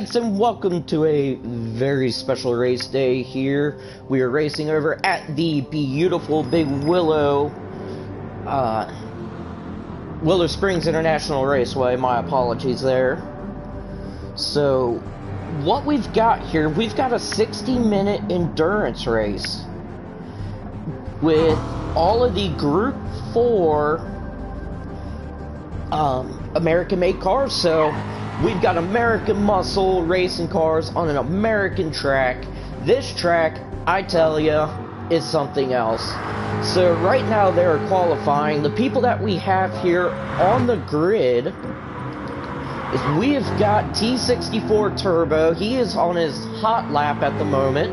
And welcome to a very special race day here. We are racing over at the beautiful big Willow Springs International Raceway. My apologies there. So, what we've got here, we've got a 60-minute endurance race with all of the Group 4 American-made cars. So, we've got American muscle racing cars on an American track. This track, I tell ya, is something else. So right now they're qualifying. The people that we have here on the grid is we've got T64 Turbo. He is on his hot lap at the moment.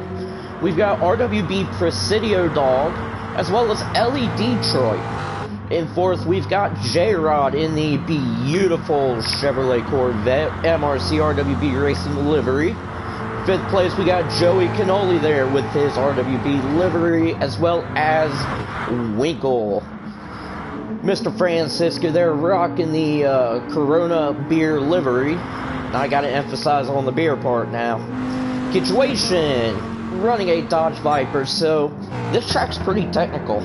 We've got RWB Presidio Dog, as well as Ellie Detroit. In fourth, we've got Gr4 in the beautiful Chevrolet Corvette MRC RWB Racing livery. Fifth place, we got Joey Cannoli there with his RWB livery, as well as Winkle. Mr. Francisco there rocking the Corona beer livery. I gotta emphasize on the beer part now. Kitchuation running a Dodge Viper, so this track's pretty technical.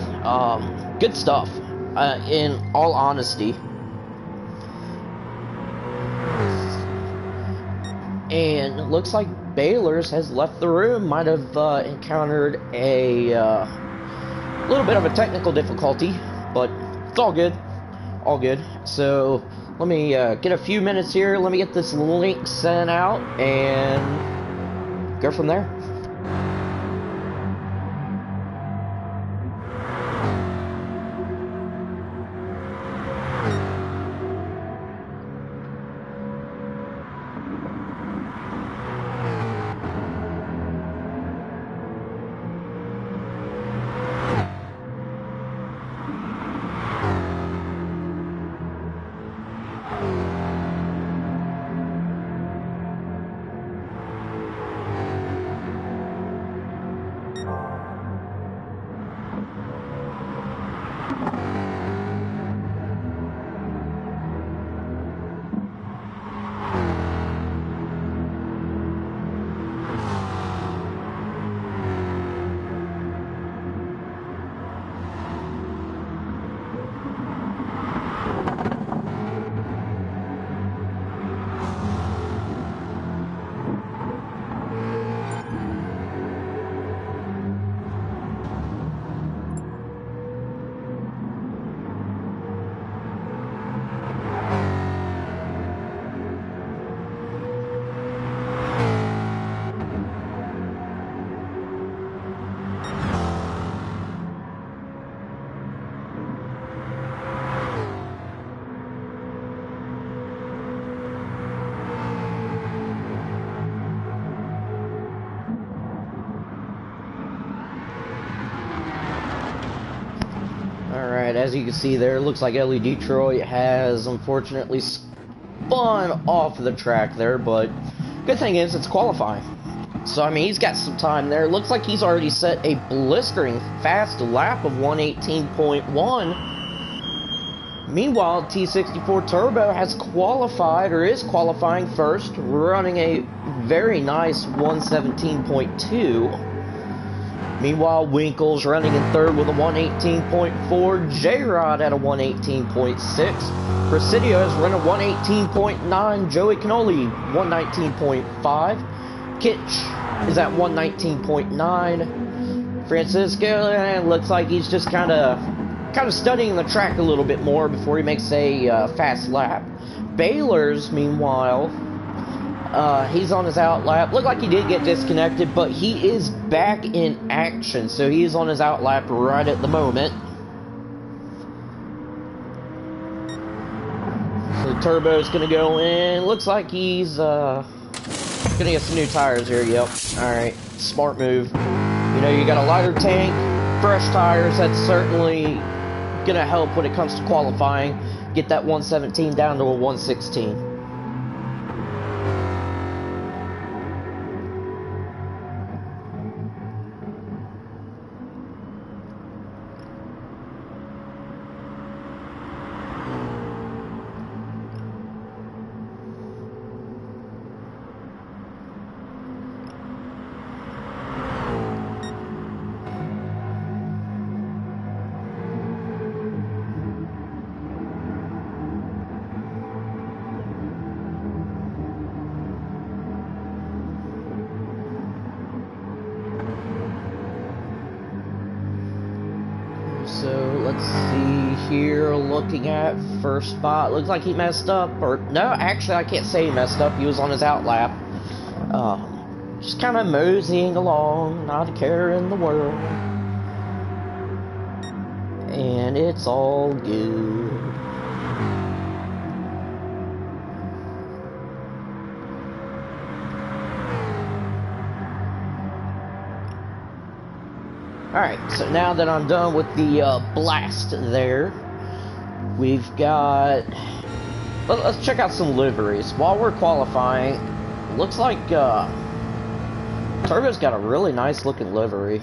Good stuff. In all honesty. And it looks like Baylor's has left the room. Might have encountered a little bit of a technical difficulty, but it's all good. All good. So let me get a few minutes here. Let me get this link sent out and go from there. Alright, as you can see there, it looks like Ellie Detroit has unfortunately spun off the track there, but good thing is it's qualifying. So, I mean, he's got some time there. Looks like he's already set a blistering fast lap of 118.1. Meanwhile, T64 Turbo has qualified, or is qualifying first, running a very nice 117.2. Meanwhile, Winkle's running in third with a 118.4. J-Rod at a 118.6. Presidio has run a 118.9. Joey Cannoli, 119.5. Kitch is at 119.9. Francisco, looks like he's just kind of studying the track a little bit more before he makes a fast lap. Baylor's, meanwhile, he's on his out lap. Looked like he did get disconnected, but he is back in action. So he's on his out lap right at the moment. So Turbo's going to go in. Looks like he's going to get some new tires here. Yep. Alright. Smart move. You know, you got a lighter tank, fresh tires. That's certainly going to help when it comes to qualifying. Get that 117 down to a 116. So let's see here, looking at first spot, looks like he messed up, or no, actually I can't say he messed up, he was on his outlap. Just kind of moseying along, not a care in the world. And it's all good. Alright, so now that I'm done with the blast there, we've got... Let's check out some liveries. While we're qualifying, looks like Turbo's got a really nice looking livery,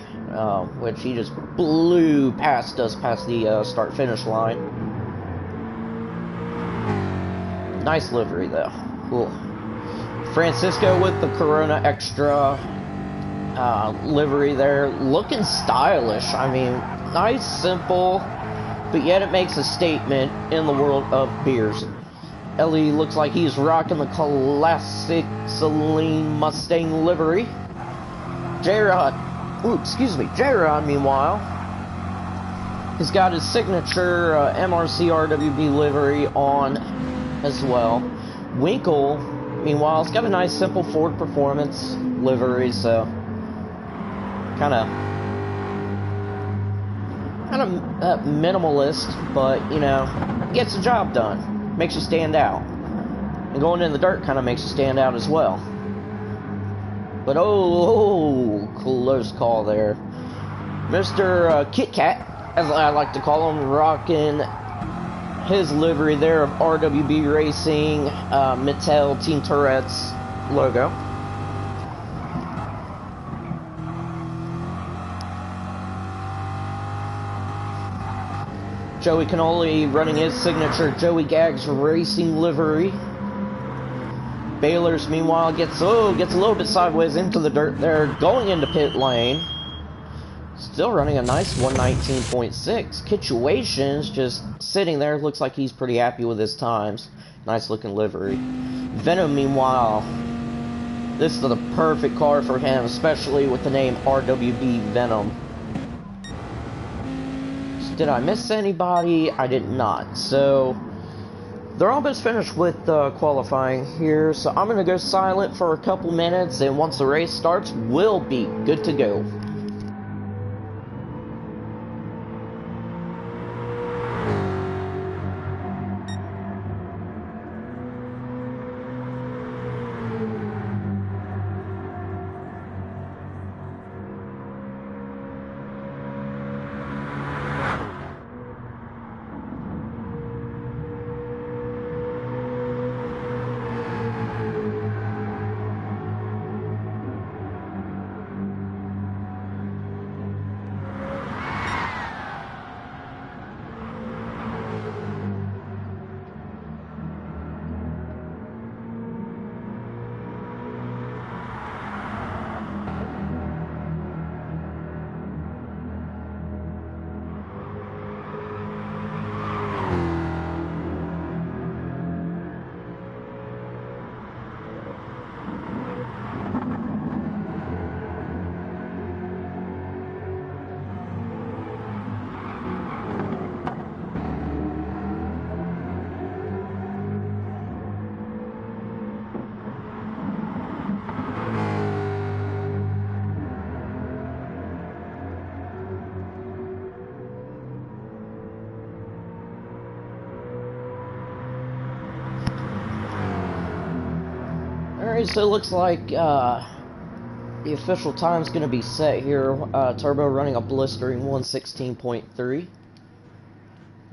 which he just blew past us past the start-finish line. Nice livery though. Cool. Francisco with the Corona Extra livery there, looking stylish. I mean, nice, simple, but yet it makes a statement in the world of beers. Ellie looks like he's rocking the classic Celine Mustang livery. J-Rod, J-Rod, meanwhile, he's got his signature MRC RWB livery on as well. Winkle, meanwhile, has got a nice simple Ford Performance livery, so kind of minimalist, but you know, gets the job done, makes you stand out, and going in the dirt kind of makes you stand out as well. But oh, close call there, Mr. Kit Kat, as I like to call him, rocking his livery there of RWB Racing, Mattel Team Tourette's logo. Joey Cannoli running his signature Joey Gags Racing livery. Baylor's meanwhile gets a little bit sideways into the dirt there, going into pit lane. Still running a nice 119.6. Kitchuation's just sitting there, looks like he's pretty happy with his times. Nice looking livery. Venom meanwhile, this is the perfect car for him, especially with the name RWB Venom. Did I miss anybody? I did not. So they're almost finished with qualifying here, so I'm gonna go silent for a couple minutes, and once the race starts, we'll be good to go. So it looks like the official time's going to be set here. Turbo running a blistering 116.3.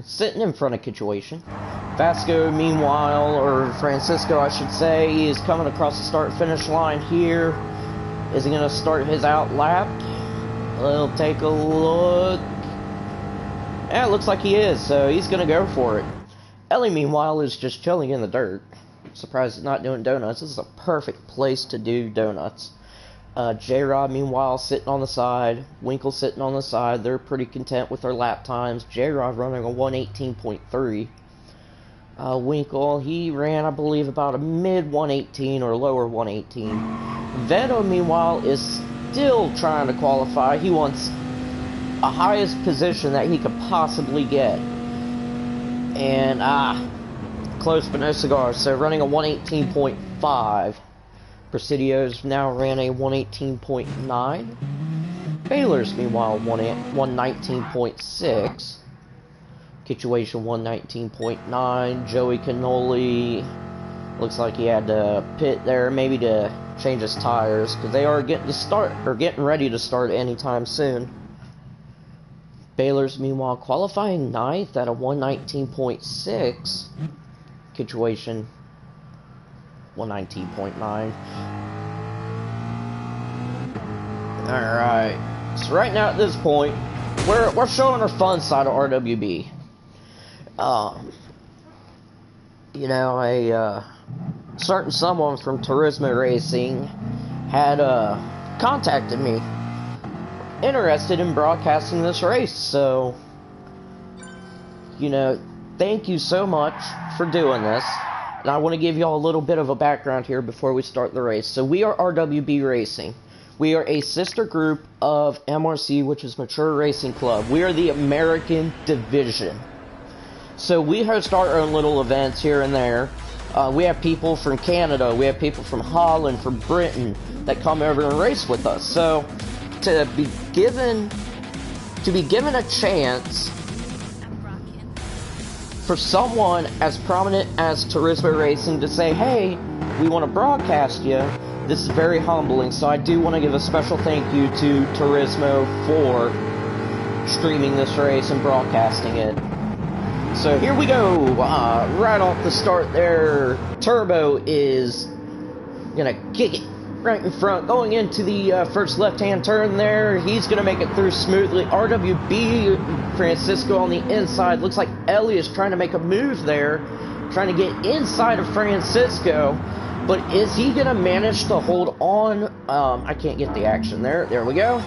It's sitting in front of Kitchuation. Vasco, meanwhile, or Francisco, I should say, he is coming across the start-finish line here. Is he going to start his out lap? We'll take a look. Yeah, it looks like he is, so he's going to go for it. Ellie, meanwhile, is just chilling in the dirt. Surprised he's not doing donuts. This is a perfect place to do donuts. J-Rod, meanwhile, sitting on the side. Winkle sitting on the side. They're pretty content with their lap times. J-Rod running a 118.3. Winkle, he ran, I believe, about a mid 118 or lower 118. Venom, meanwhile, is still trying to qualify. He wants a highest position that he could possibly get. And, close but no cigar. So running a 118.5. Presidio's now ran a 118.9. Baylor's, meanwhile, 119.6. Situation 119.9. Joey Cannoli looks like he had to pit there, maybe to change his tires, because they are getting ready to start anytime soon. Baylor's, meanwhile, qualifying 9th at a 119.6. Situation 119.9. Alright. So right now at this point, we're showing our fun side of RWB. You know, a certain someone from Turismo Racing had contacted me, interested in broadcasting this race. So, you know, thank you so much for doing this. And I want to give you all a little bit of a background here before we start the race. So we are RWB Racing. We are a sister group of MRC, which is Mature Racing Club. We are the American division. So we host our own little events here and there. We have people from Canada, we have people from Holland, from Britain that come over and race with us. So to be given a chance for someone as prominent as Turismo Racing to say, hey, we want to broadcast you, this is very humbling. So I do want to give a special thank you to Turismo for streaming this race and broadcasting it. So here we go, right off the start there. Turbo is gonna kick it right in front, going into the first left-hand turn there. He's gonna make it through smoothly. RWB Francisco on the inside. Looks like Ellie is trying to make a move there, trying to get inside of Francisco. But is he gonna manage to hold on? I can't get the action there. There we go.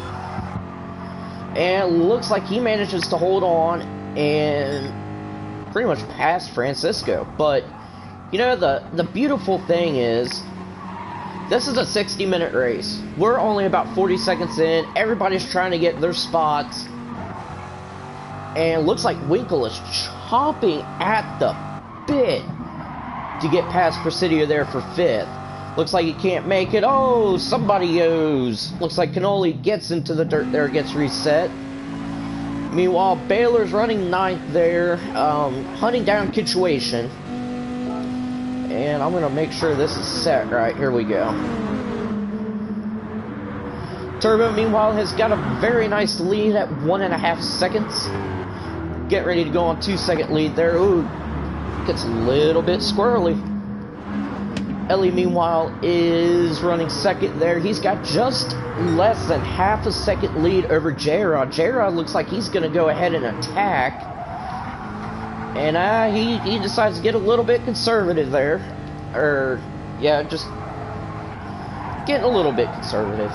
And looks like he manages to hold on and pretty much past Francisco. But you know, the beautiful thing is, this is a 60-minute race. We're only about 40 seconds in. Everybody's trying to get their spots, and looks like Winkle is chomping at the bit to get past Presidio there for 5th. Looks like he can't make it. Oh, somebody goes. Looks like Cannoli gets into the dirt there, gets reset. Meanwhile, Baylor's running 9th there, hunting down Situation. And I'm going to make sure this is set right. Here we go. Turbo, meanwhile, has got a very nice lead at 1.5 seconds. Get ready to go on 2-second lead there. Ooh, gets a little bit squirrely. Ellie, meanwhile, is running 2nd there. He's got just less than half a second lead over J-Rod. J-Rod looks like he's going to go ahead and attack. And he decides to get a little bit conservative there. Or, yeah, just getting a little bit conservative.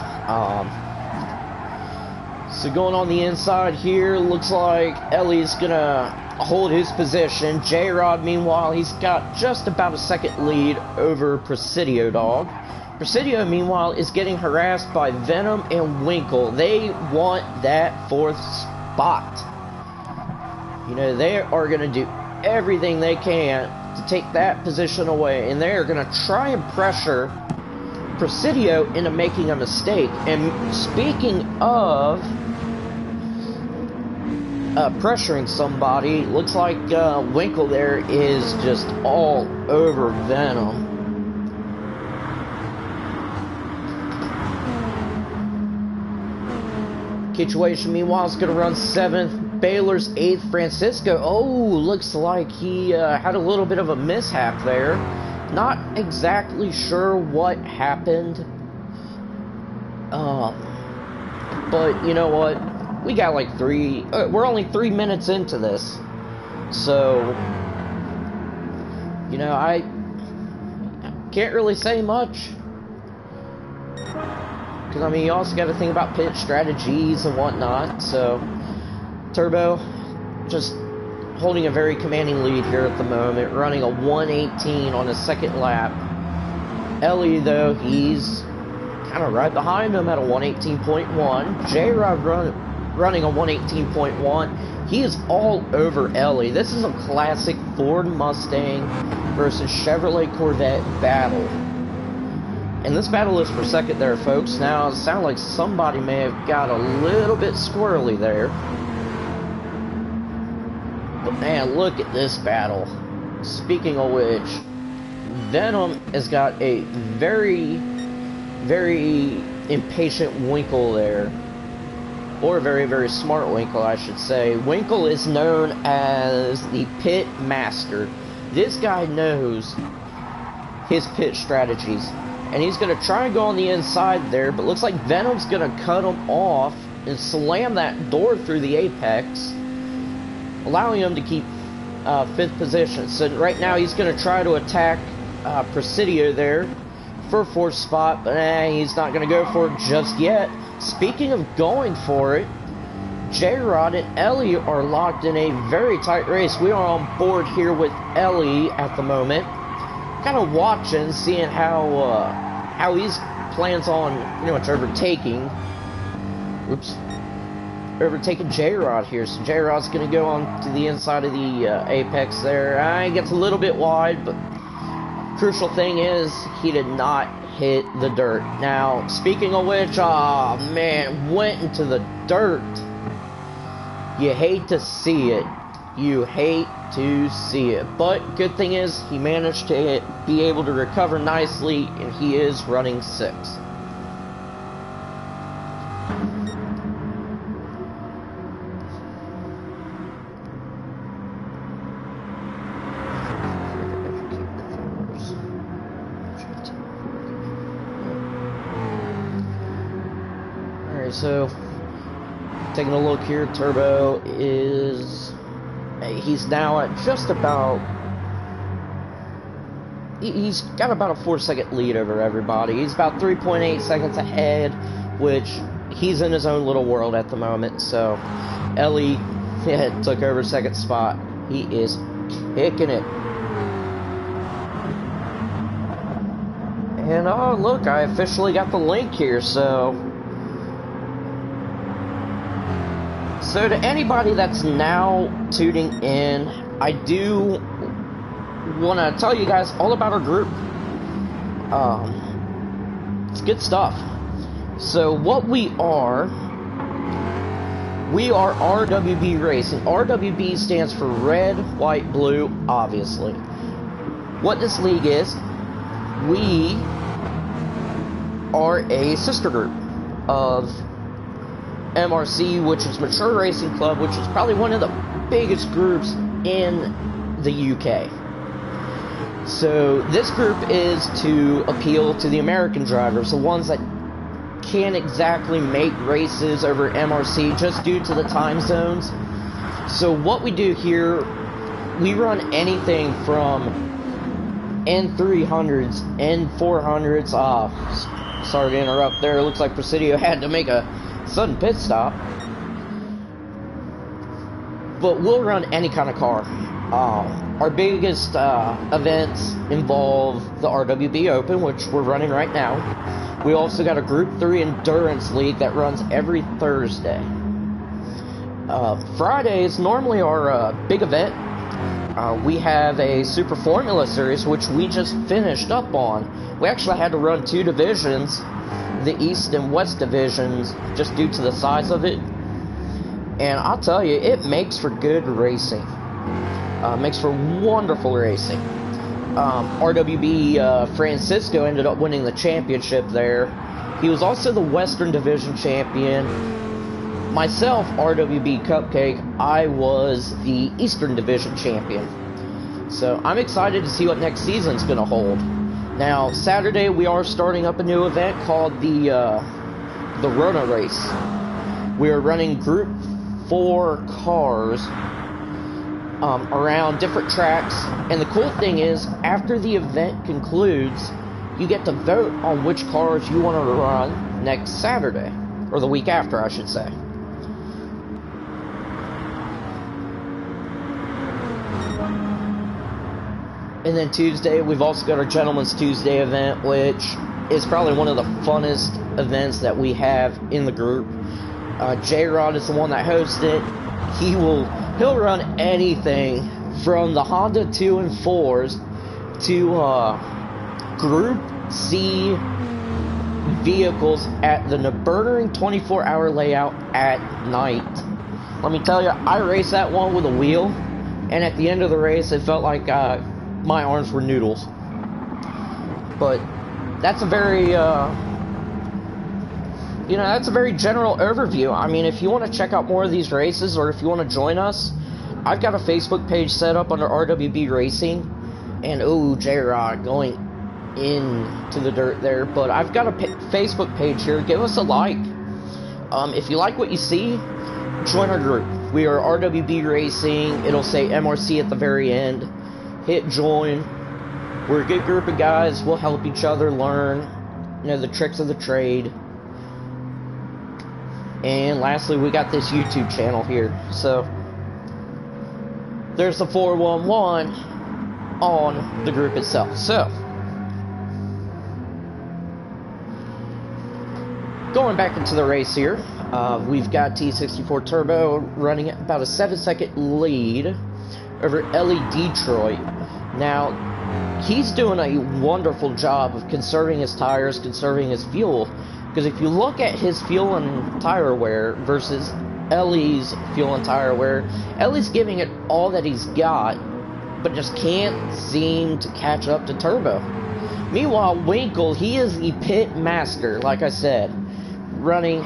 So going on the inside here, looks like Ellie's going to hold his position. J-Rod, meanwhile, he's got just about a second lead over Presidio Dog. Presidio, meanwhile, is getting harassed by Venom and Winkle. They want that 4th spot. You know, they are going to do everything they can to take that position away, and they are going to try and pressure Presidio into making a mistake. And speaking of pressuring somebody, looks like Winkle there is just all over Venom. Situation, meanwhile, is going to run 7th. Baylor's 8th. Francisco, oh, looks like he had a little bit of a mishap there. Not exactly sure what happened. But you know what? We got like we're only 3 minutes into this. So, you know, I can't really say much. Because, I mean, you also got to think about pit strategies and whatnot. So, Turbo just holding a very commanding lead here at the moment, running a 118 on his 2nd lap. Ellie, though, he's kind of right behind him at a 118.1. J-Rod running a 118.1. He is all over Ellie. This is a classic Ford Mustang versus Chevrolet Corvette battle. And this battle is for second there, folks. Now, it sounds like somebody may have got a little bit squirrely there. But man, look at this battle. Speaking of which, Venom has got a very, very impatient Winkle there. Or a very, very smart Winkle, I should say. Winkle is known as the pit master. This guy knows his pit strategies. And he's going to try and go on the inside there, but looks like Venom's going to cut him off and slam that door through the apex, allowing him to keep 5th position. So right now he's going to try to attack Presidio there for 4th spot, but he's not going to go for it just yet. Speaking of going for it, J-Rod and Ellie are locked in a very tight race. We are on board here with Ellie at the moment, kind of watching, seeing how he plans on pretty much overtaking J-Rod here. So J-Rod's going to go on to the inside of the apex there. He gets a little bit wide, but crucial thing is he did not hit the dirt. Now, speaking of which, oh man, went into the dirt. You hate to see it. You hate to see it. But good thing is he managed to be able to recover nicely, and he is running 6th. Alright, so taking a look here, Turbo is... he's now at just about... he's got about a 4-second lead over everybody. He's about 3.8 seconds ahead, which he's in his own little world at the moment. So Ellie took over 2nd spot. He is kicking it. And oh look, I officially got the link here. So to anybody that's now tuning in, I do want to tell you guys all about our group. It's good stuff. So what we are RWB Racing. RWB stands for Red, White, Blue, obviously. What this league is, we are a sister group of MRC, which is Mature Racing Club, which is probably one of the biggest groups in the UK. So this group is to appeal to the American drivers, the ones that can't exactly make races over MRC just due to the time zones. So what we do here, we run anything from N300s, N400s. Sorry to interrupt there. It looks like Presidio had to make a sudden pit stop, but we'll run any kind of car. Our biggest events involve the RWB Open, which we're running right now. We also got a Group 3 Endurance League that runs every Thursday. Friday is normally our big event. We have a Super Formula Series, which we just finished up on. We actually had to run 2 divisions, the East and West divisions, just due to the size of it. And I'll tell you, it makes for good racing. Makes for wonderful racing. RWB Francisco ended up winning the championship there. He was also the Western Division champion. Myself, RWB Cupcake, I was the Eastern Division champion. So I'm excited to see what next season's going to hold. Now, Saturday we are starting up a new event called the Rona Race. We are running Group 4 cars around different tracks, and the cool thing is, after the event concludes, you get to vote on which cars you want to run next Saturday, or the week after, I should say. And then Tuesday, we've also got our Gentleman's Tuesday event, which is probably one of the funnest events that we have in the group. J-Rod is the one that hosts it. He'll run anything from the Honda 2 and 4s to Group C vehicles at the Nürburgring 24-hour layout at night. Let me tell you, I raced that one with a wheel, and at the end of the race, it felt like my arms were noodles. But that's a very, that's a very general overview. I mean, if you want to check out more of these races, or if you want to join us, I've got a Facebook page set up under RWB Racing, and J-Rod going into the dirt there, but I've got a Facebook page here. Give us a like. If you like what you see, join our group. We are RWB Racing. It'll say MRC at the very end. Hit join. We're a good group of guys. We'll help each other learn, the tricks of the trade. And lastly, we got this YouTube channel here. So there's the 411 on the group itself. So going back into the race here, we've got T64 Turbo running at about a 7-second lead over Ellie Detroit. Now, he's doing a wonderful job of conserving his tires, conserving his fuel, because if you look at his fuel and tire wear versus Ellie's fuel and tire wear, Ellie's giving it all that he's got, but just can't seem to catch up to Turbo. Meanwhile, Winkle, he is the pit master, like I said, running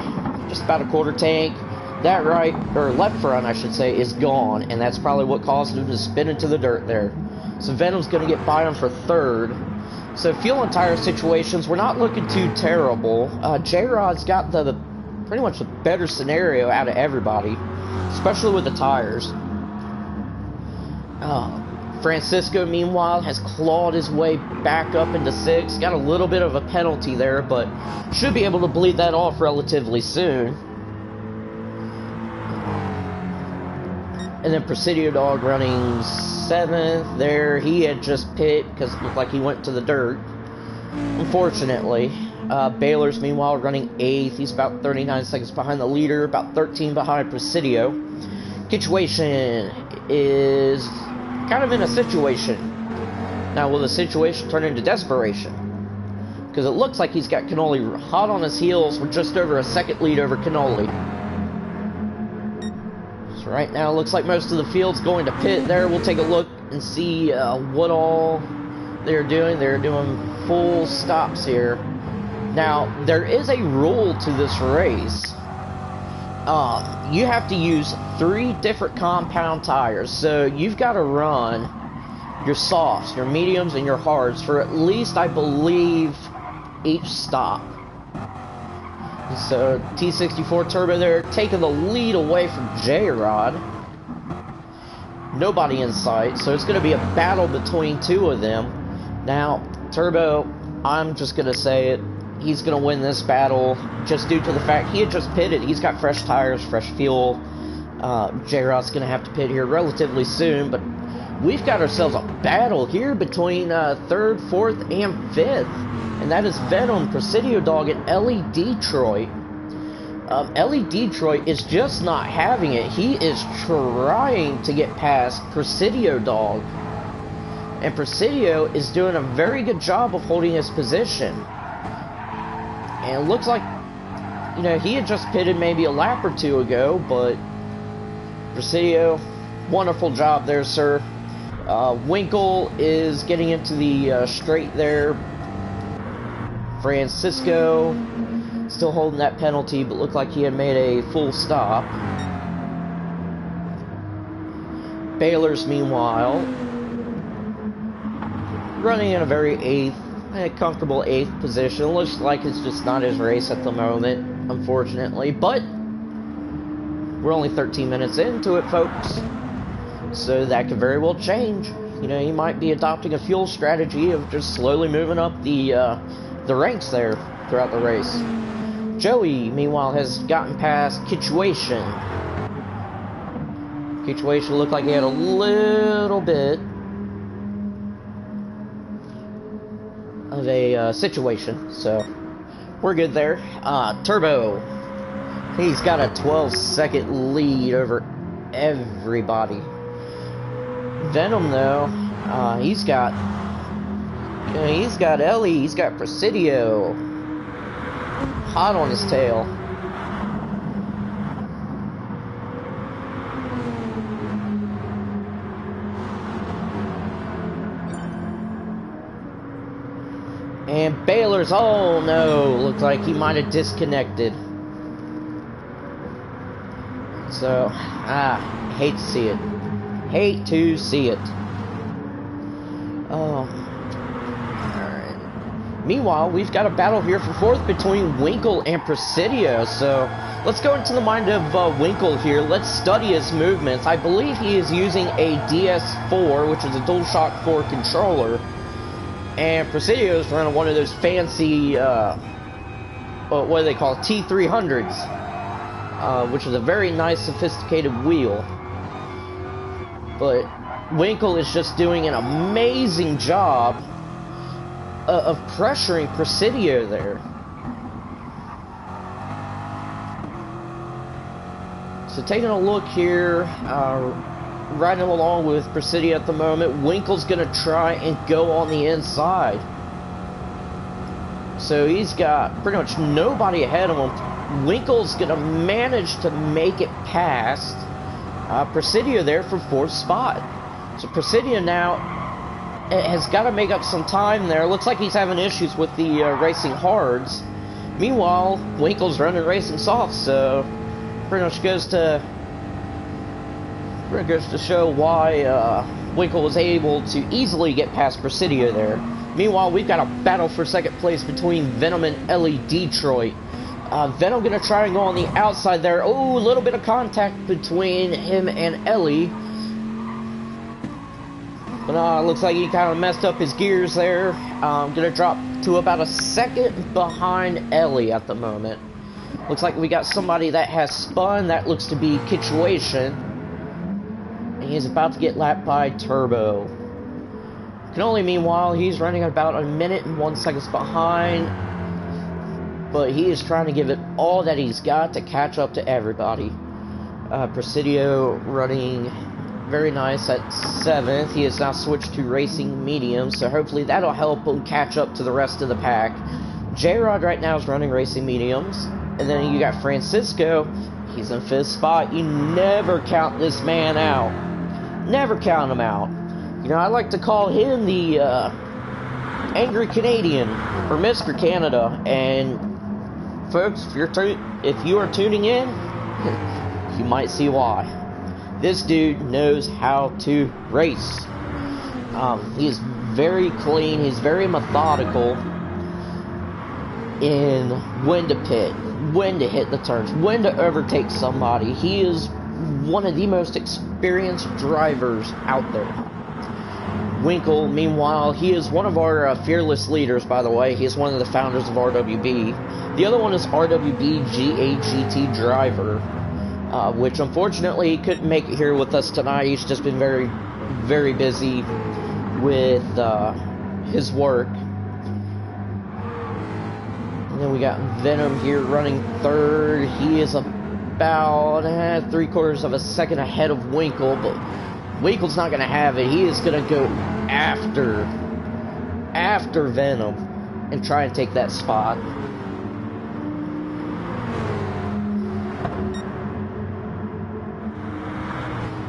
just about a quarter tank. That right, or left front, I should say, is gone, and that's probably what caused him to spin into the dirt there. So Venom's going to get by him for third. So fuel and tire situations, we're not looking too terrible. J-Rod's got pretty much the better scenario out of everybody, especially with the tires. Francisco, meanwhile, has clawed his way back up into 6th. Got a little bit of a penalty there, but should be able to bleed that off relatively soon. And then Presidio Dog running 7th there. He had just pit because it looked like he went to the dirt, unfortunately. Baylor's, meanwhile, running 8th. He's about 39 seconds behind the leader, about 13 behind Presidio. Situation is kind of in a situation. Now, will the situation turn into desperation? Because it looks like he's got Cannoli hot on his heels with just over a second lead over Cannoli. So right now, it looks like most of the field's going to pit there. We'll take a look and see what all they're doing. They're doing full stops here. Now, there is a rule to this race. You have to use 3 different compound tires. So you've got to run your softs, your mediums, and your hards for at least, I believe, each stop. So T64 Turbo there taking the lead away from J-Rod. Nobody in sight, so it's going to be a battle between 2 of them. Now, Turbo, I'm just going to say it, he's going to win this battle just due to the fact he had just pitted. He's got fresh tires, fresh fuel. J-Rod's going to have to pit here relatively soon, but we've got ourselves a battle here between 3rd, 4th, and 5th. And that is Venom, Presidio Dog, and Ellie Detroit. Ellie Detroit is just not having it. He is trying to get past Presidio Dog. And Presidio is doing a very good job of holding his position. And it looks like, he had just pitted maybe a lap or 2 ago, but Presidio, wonderful job there, sir. Winkle is getting into the straight there. Francisco still holding that penalty, but looked like he had made a full stop. Baylor's, meanwhile, running in a very comfortable 8th position. Looks like it's just not his race at the moment, unfortunately, but we're only 13 minutes into it, folks, so that could very well change. He might be adopting a fuel strategy of just slowly moving up the ranks there throughout the race. Joey, meanwhile, has gotten past Situation. Situation looked like he had a little bit of a situation, so we're good there. Turbo He's got a 12-second lead over everybody. Venom, though, he's got Ellie, he's got Presidio hot on his tail. And Baylor's, oh no, looks like he might have disconnected. So, hate to see it. Hate to see it. Oh. Alright. Meanwhile, we've got a battle here for fourth between Winkle and Presidio. So, let's go into the mind of Winkle here. Let's study his movements. I believe he is using a DS4, which is a DualShock 4 controller. And Presidio is running one of those fancy, what do they call it? T300s, which is a very nice, sophisticated wheel. But Winkle is just doing an amazing job of pressuring Presidio there. So taking a look here, riding along with Presidio at the moment, Winkle's going to try and go on the inside. So he's got pretty much nobody ahead of him. Winkle's going to manage to make it past Presidio there for fourth spot. So Presidio now has got to make up some time there. Looks like he's having issues with the racing hards. Meanwhile, Winkle's running racing soft, so pretty much goes to show why Winkle was able to easily get past Presidio there. Meanwhile, we've got a battle for second place between Venom and Ellie Detroit. Venom gonna try and go on the outside there. Oh, a little bit of contact between him and Ellie. But looks like he kind of messed up his gears there. Gonna drop to about a second behind Ellie at the moment. Looks like we got somebody that has spun. That looks to be Kitchuation. He's about to get lapped by Turbo. Cannoli, meanwhile, he's running about a minute and 1 second behind. But he is trying to give it all that he's got to catch up to everybody. Presidio running very nice at 7th. He has now switched to racing medium, so hopefully that'll help him catch up to the rest of the pack. J-Rod right now is running racing mediums. And then you got Francisco. He's in 5th spot. You never count this man out. Never count him out. You know, I like to call him the Angry Canadian or Mr. Canada. And folks, if you are tuning in, you might see why. This dude knows how to race. He is very clean. He's very methodical in when to pit, when to hit the turns, when to overtake somebody. He is one of the most experienced drivers out there. Winkle, meanwhile, he is one of our fearless leaders, by the way. He is one of the founders of RWB. The other one is RWB GAGT driver, which unfortunately he couldn't make it here with us tonight. He's just been very, very busy with his work. And then we got Venom here running 3rd. He is about 3/4 of a second ahead of Winkle, but Winkle's not going to have it. He is going to go after Venom and try and take that spot.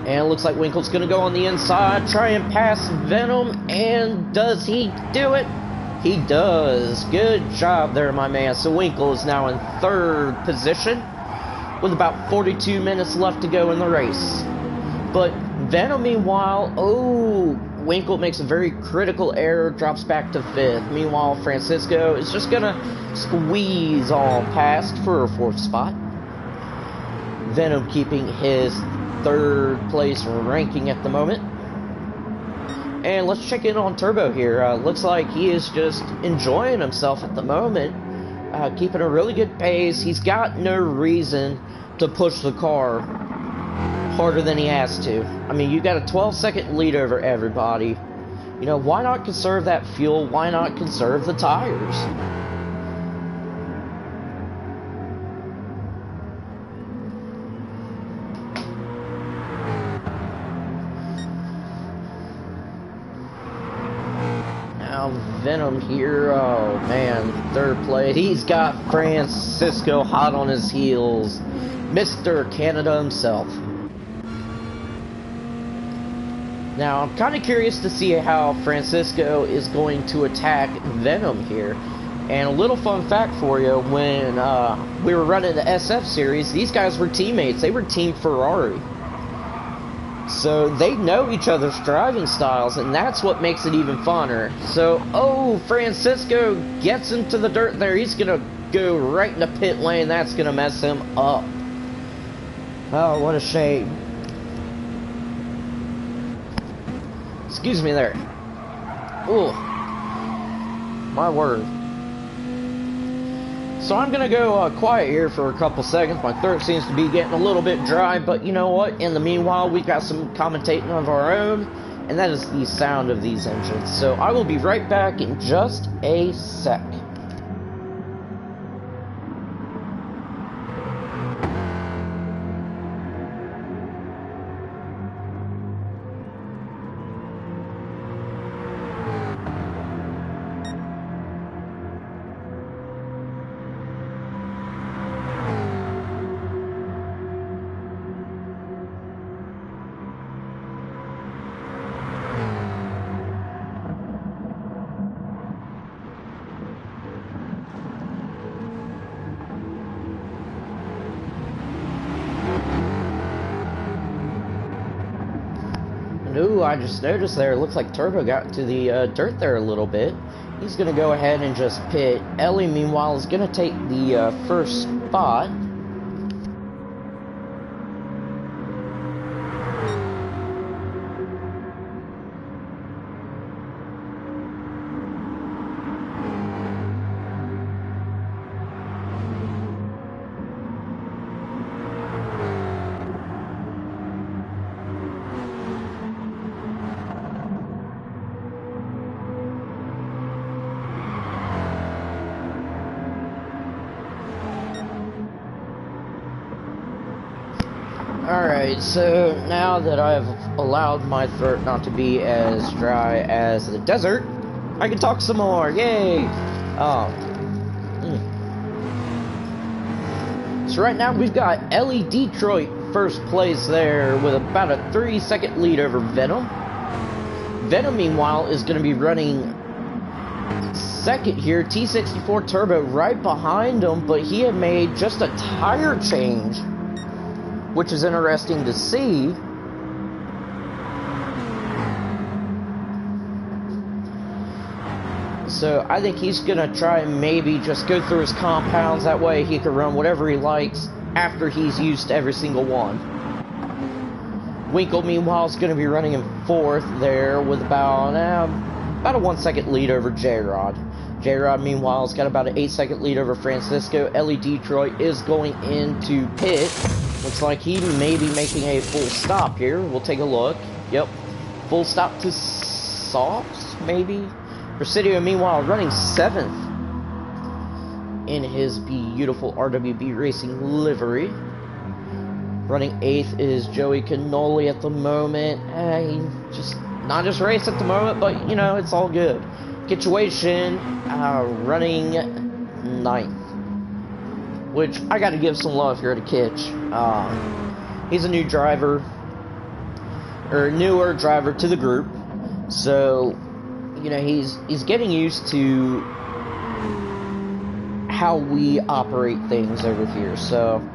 And it looks like Winkle's going to go on the inside, try and pass Venom, and does he do it? He does. Good job there, my man. So Winkle is now in 3rd position with about 42 minutes left to go in the race. But Venom, meanwhile, Winkle makes a very critical error, drops back to 5th. Meanwhile, Francisco is just going to squeeze on past for a 4th spot. Venom keeping his 3rd place ranking at the moment. And let's check in on Turbo here. Looks like he is just enjoying himself at the moment, keeping a really good pace. He's got no reason to push the car harder than he has to. I mean, you got a 12-second lead over everybody. You know, why not conserve that fuel? Why not conserve the tires? now Venom here. Oh man, third place. He's got Francisco hot on his heels. Mr. Canada himself. Now, I'm kind of curious to see how Francisco is going to attack Venom here. And a little fun fact for you, when we were running the SF series, these guys were teammates. They were Team Ferrari. So they know each other's driving styles, and that's what makes it even funner. So, oh, Francisco gets into the dirt there. He's going to go right in the pit lane. That's going to mess him up. Oh, what a shame. Excuse me there. Oh, my word. So I'm going to go quiet here for a couple seconds. My throat seems to be getting a little bit dry, but you know what? In the meanwhile, we've got some commentating of our own, and that is the sound of these engines. So I will be right back in just a sec. Ooh, I just noticed there, it looks like Turbo got to the dirt there a little bit. He's going to go ahead and just pit. Ellie, meanwhile, is going to take the first spot. Alright, so now that I've allowed my throat not to be as dry as the desert, I can talk some more, yay! So right now we've got Ellie Detroit first place there with about a 3-second lead over Venom. Venom, meanwhile, is going to be running second here. T64 Turbo right behind him, but he had made just a tire change, which is interesting to see. So I think he's gonna try and maybe just go through his compounds. That way he can run whatever he likes after he's used every single one. Winkle, meanwhile, is gonna be running in fourth there with about a 1-second lead over J-Rod. J-Rod, meanwhile, has got about an 8-second lead over Francisco. Ellie Detroit is going into pit. Looks like he may be making a full stop here. We'll take a look. Yep. Full stop to softs, maybe? Presidio, meanwhile, running 7th in his beautiful RWB Racing livery. Running 8th is Joey Cannoli at the moment. He just not just race at the moment, but, you know, it's all good. Kitchuation, running 9th. Which I got to give some love here to Kitch. He's a new driver, or newer driver to the group, so you know he's getting used to how we operate things over here. So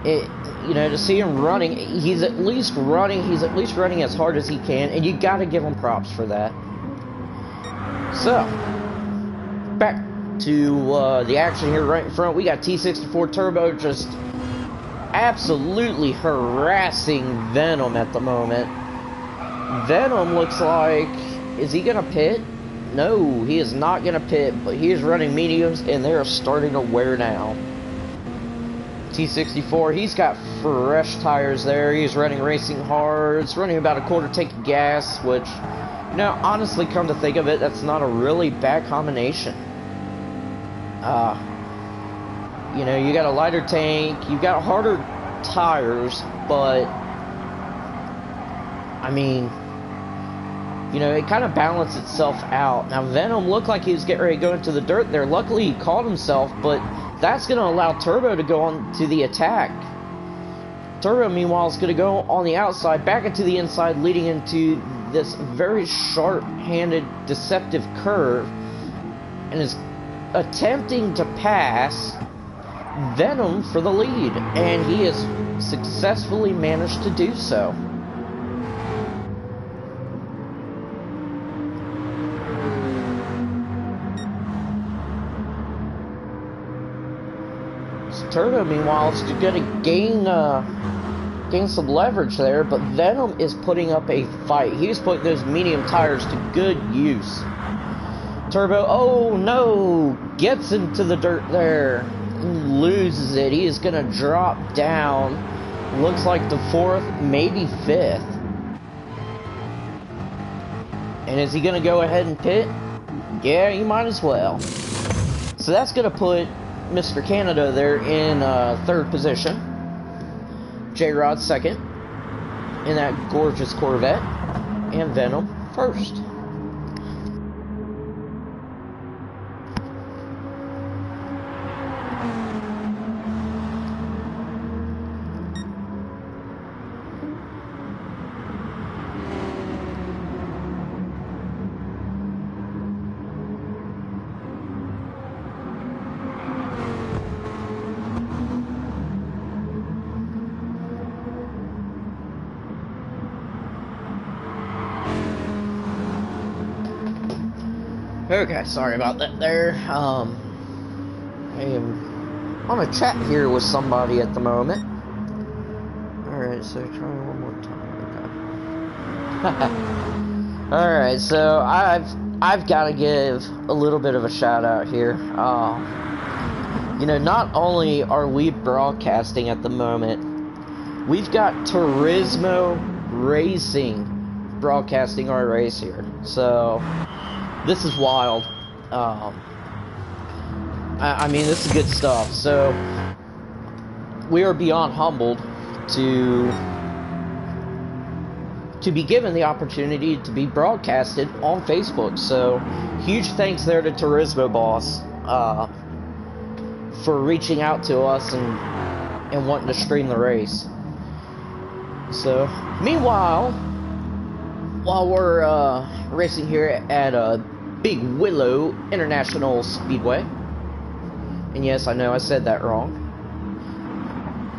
to see him running, he's at least running as hard as he can, and you got to give him props for that. So back to the action here right in front. We got T64 Turbo just absolutely harassing Venom at the moment. Venom looks like, is he gonna pit? No, he is not gonna pit, but he is running mediums and they're starting to wear down. T64, he's got fresh tires there. He's running racing hard. It's running about a quarter tank of gas, which, you know, honestly, come to think of it, that's not a really bad combination. You know, you got a lighter tank, you got harder tires, but I mean, you know, it kind of balanced itself out. Now, Venom looked like he was getting ready to go into the dirt there. Luckily, he caught himself, but that's going to allow Turbo to go on to the attack. Turbo, meanwhile, is going to go on the outside, back into the inside, leading into this very sharp-handed, deceptive curve, and is attempting to pass Venom for the lead, and he has successfully managed to do so. Turbo, meanwhile, is going to gain some leverage there, but Venom is putting up a fight. He's putting those medium tires to good use. Turbo, oh no, gets into the dirt there, loses it. He is going to drop down, looks like the 4th, maybe 5th. And is he going to go ahead and pit? Yeah, you might as well. So that's going to put Mr. Canada there in 3rd position. J-Rod 2nd in that gorgeous Corvette. And Venom 1st. Okay, sorry about that there. I am on a chat here with somebody at the moment. Alright, so try one more time. Okay. Alright, so I've got to give a little bit of a shout out here. You know, not only are we broadcasting at the moment, we've got Turismo Racing broadcasting our race here. So this is wild. I mean, this is good stuff. So we are beyond humbled to be given the opportunity to be broadcasted on Facebook. So huge thanks there to Turismo Boss for reaching out to us and wanting to stream the race. So meanwhile, while we're racing here at Big Willow International Speedway, and yes, I know I said that wrong,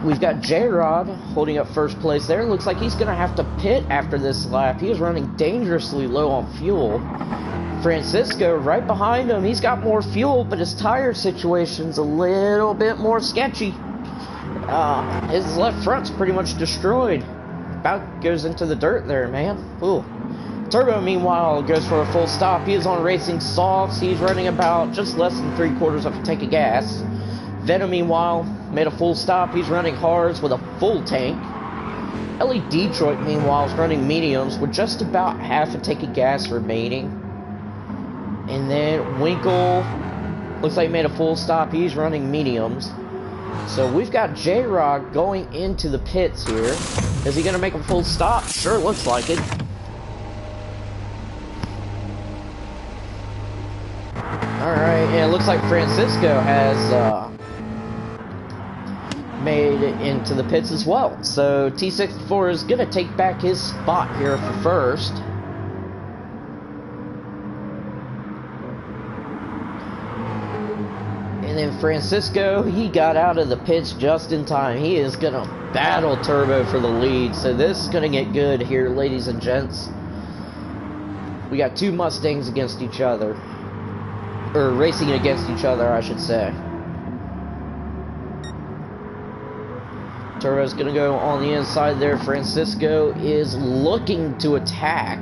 we've got J-Rod holding up 1st place there. Looks like he's going to have to pit after this lap. He is running dangerously low on fuel. Francisco right behind him. He's got more fuel, but his tire situation's a little bit more sketchy. His left front's pretty much destroyed. About goes into the dirt there, man. Ooh. Turbo, meanwhile, goes for a full stop. He is on racing softs. He's running about just less than 3/4 of a tank of gas. Venom, meanwhile, made a full stop. He's running hards with a full tank. LA Detroit, meanwhile, is running mediums with just about half a tank of gas remaining. And then Winkle looks like he made a full stop. He's running mediums. So we've got J-Rod going into the pits here. Is he going to make a full stop? Sure looks like it. Alright, and it looks like Francisco has made it into the pits as well. So T64 is going to take back his spot here for 1st. And then Francisco, he got out of the pits just in time. He is going to battle Turbo for the lead. So this is going to get good here, ladies and gents. We got 2 Mustangs against each other. Or racing against each other, I should say. Turbo's going to go on the inside there. Francisco is looking to attack.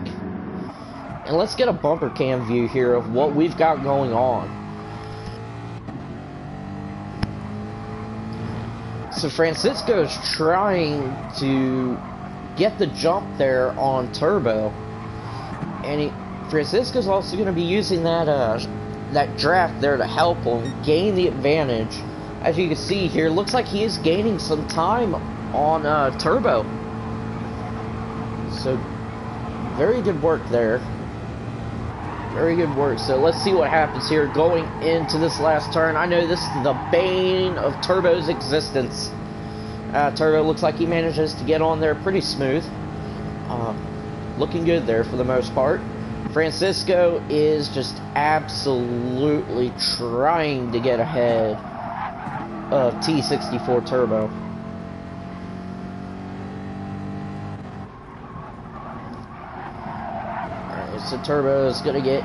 And let's get a bumper cam view here of what we've got going on. So Francisco's trying to get the jump there on Turbo. And Francisco's also going to be using that draft there to help him gain the advantage. As you can see here, looks like he is gaining some time on Turbo. So, very good work there. Very good work. So let's see what happens here going into this last turn. I know this is the bane of Turbo's existence. Turbo looks like he manages to get on there pretty smooth. Looking good there for the most part. Francisco is just absolutely trying to get ahead of T64 Turbo. Alright, so Turbo is going to get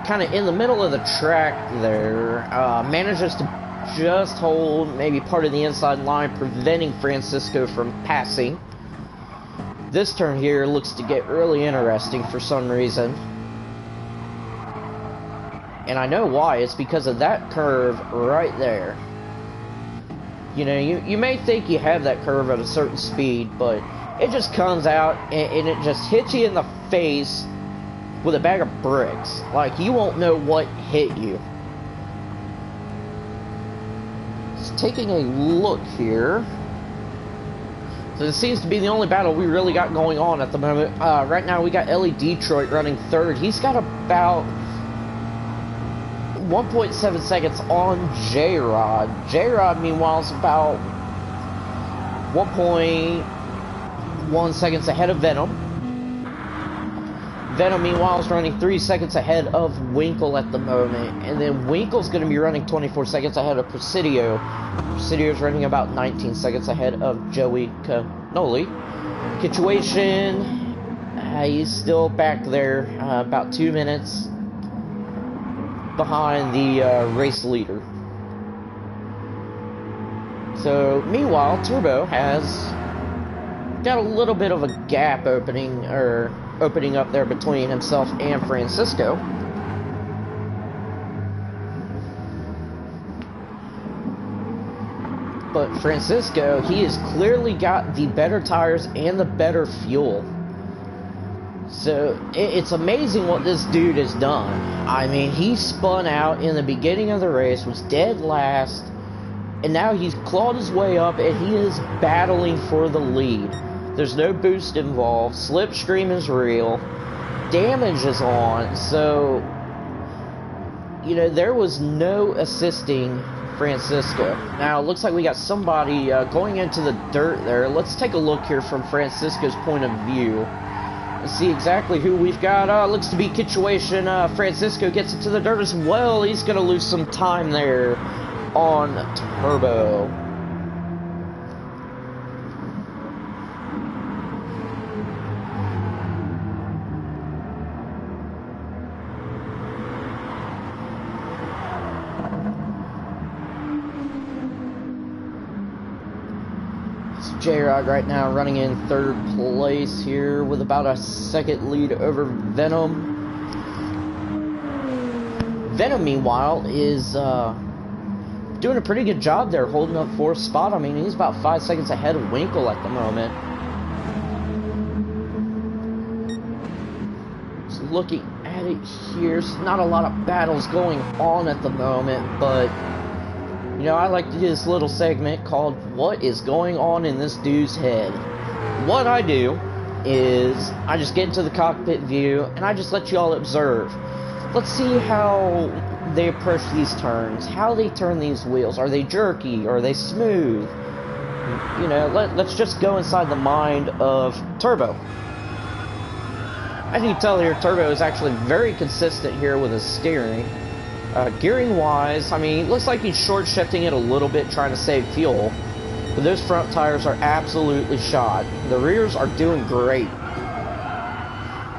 kind of in the middle of the track there. Manages to just hold maybe part of the inside line, preventing Francisco from passing. This turn here looks to get really interesting for some reason. And I know why. It's because of that curve right there. You know, you may think you have that curve at a certain speed, but it just comes out and it just hits you in the face with a bag of bricks. Like, you won't know what hit you. Just taking a look here. So this seems to be the only battle we really got going on at the moment. Right now we got Ellie Detroit running third. He's got about 1.7 seconds on J-Rod. J-Rod, meanwhile, is about 1.1 seconds ahead of Venom. Venom, meanwhile, is running 3 seconds ahead of Winkle at the moment. And then Winkle's going to be running 24 seconds ahead of Presidio. Presidio's running about 19 seconds ahead of Joey Canoli. Situation, he's still back there, about 2 minutes behind the race leader. So, meanwhile, Turbo has got a little bit of a gap opening up there between himself and Francisco. But Francisco, he has clearly got the better tires and the better fuel. So, it's amazing what this dude has done. I mean, he spun out in the beginning of the race, was dead last, and now he's clawed his way up, and he is battling for the lead. There's no boost involved, slipstream is real, damage is on, so, you know, there was no assisting Francisco. Now, it looks like we got somebody going into the dirt there. Let's take a look here from Francisco's point of view. Let's see exactly who we've got. Looks to be Situation. Francisco gets into the dirt as well. He's going to lose some time there on Turbo. J-Rod right now running in third place here with about a second lead over Venom. Venom, meanwhile, is doing a pretty good job there, holding up fourth spot. I mean, he's about 5 seconds ahead of Winkle at the moment. Just looking at it here, there's not a lot of battles going on at the moment, but you know, I like to do this little segment called What is Going On in This Dude's Head. What I do is I just get into the cockpit view and I just let you all observe. Let's see how they approach these turns, how they turn these wheels. Are they jerky? Are they smooth? You know, let's just go inside the mind of Turbo. As you can tell here, Turbo is actually very consistent here with his steering. Gearing wise, I mean, it looks like he's short shifting it a little bit trying to save fuel, but those front tires are absolutely shot. The rears are doing great.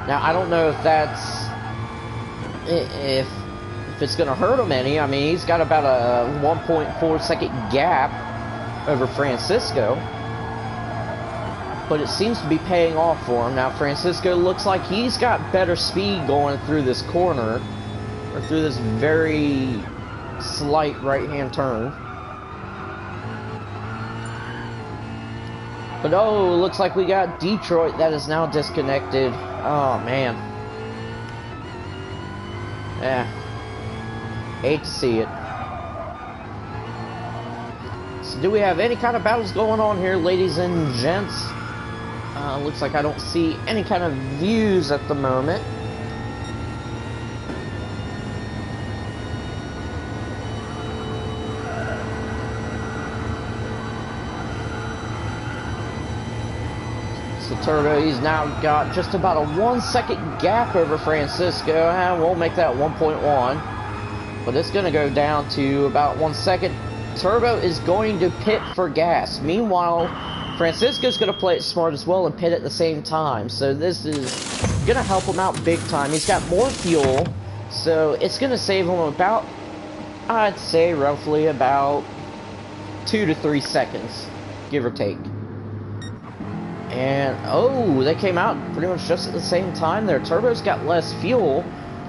Now, I don't know if that's if it's going to hurt him any. I mean, he's got about a 1.4 second gap over Francisco, but it seems to be paying off for him. Now, Francisco looks like he's got better speed going through this corner, or through this very slight right-hand turn. But oh, looks like we got Detroit that is now disconnected. Oh, man. Yeah. Hate to see it. So do we have any kind of battles going on here, ladies and gents? Looks like I don't see any kind of views at the moment. So Turbo, he's now got just about a 1 second gap over Francisco, and we'll make that 1.1. But it's going to go down to about 1 second. Turbo is going to pit for gas. Meanwhile, Francisco's going to play it smart as well and pit at the same time. So this is going to help him out big time. He's got more fuel, so it's going to save him about, I'd say, roughly about 2 to 3 seconds, give or take. And, oh, they came out pretty much just at the same time there. Turbo's got less fuel.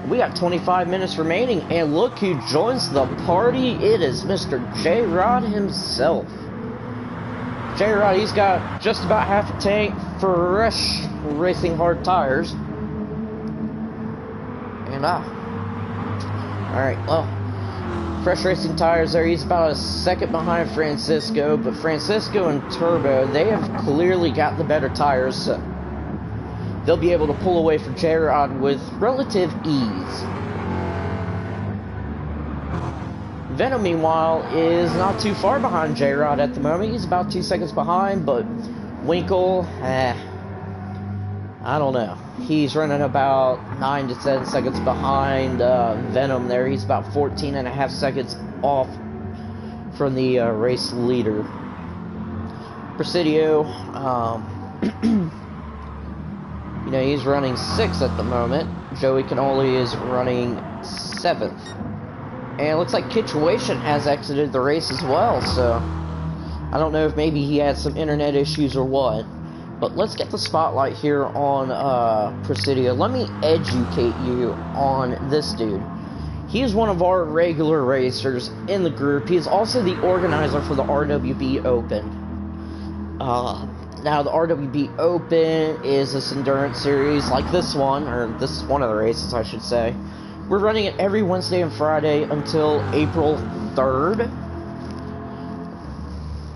We got 25 minutes remaining, and look who joins the party. It is Mr. J-Rod himself. J-Rod, he's got just about half a tank, fresh racing hard tires. And, alright, well, fresh racing tires there. He's about a second behind Francisco, but Francisco and Turbo, they have clearly got the better tires, so they'll be able to pull away from J-Rod with relative ease. Venom, meanwhile, is not too far behind J-Rod at the moment. He's about 2 seconds behind, but Winkle, I don't know. He's running about 9 to 10 seconds behind Venom there. He's about 14.5 seconds off from the race leader. Presidio, you know, he's running 6th at the moment. Joey Cannoli is running 7th. And it looks like Kitchuation has exited the race as well, so I don't know if maybe he had some internet issues or what. But let's get the spotlight here on Presidio. Let me educate you on this dude. He is one of our regular racers in the group. He is also the organizer for the RWB Open. Now, the RWB Open is this endurance series like this one, or this is one of the races, I should say. We're running it every Wednesday and Friday until April 3rd.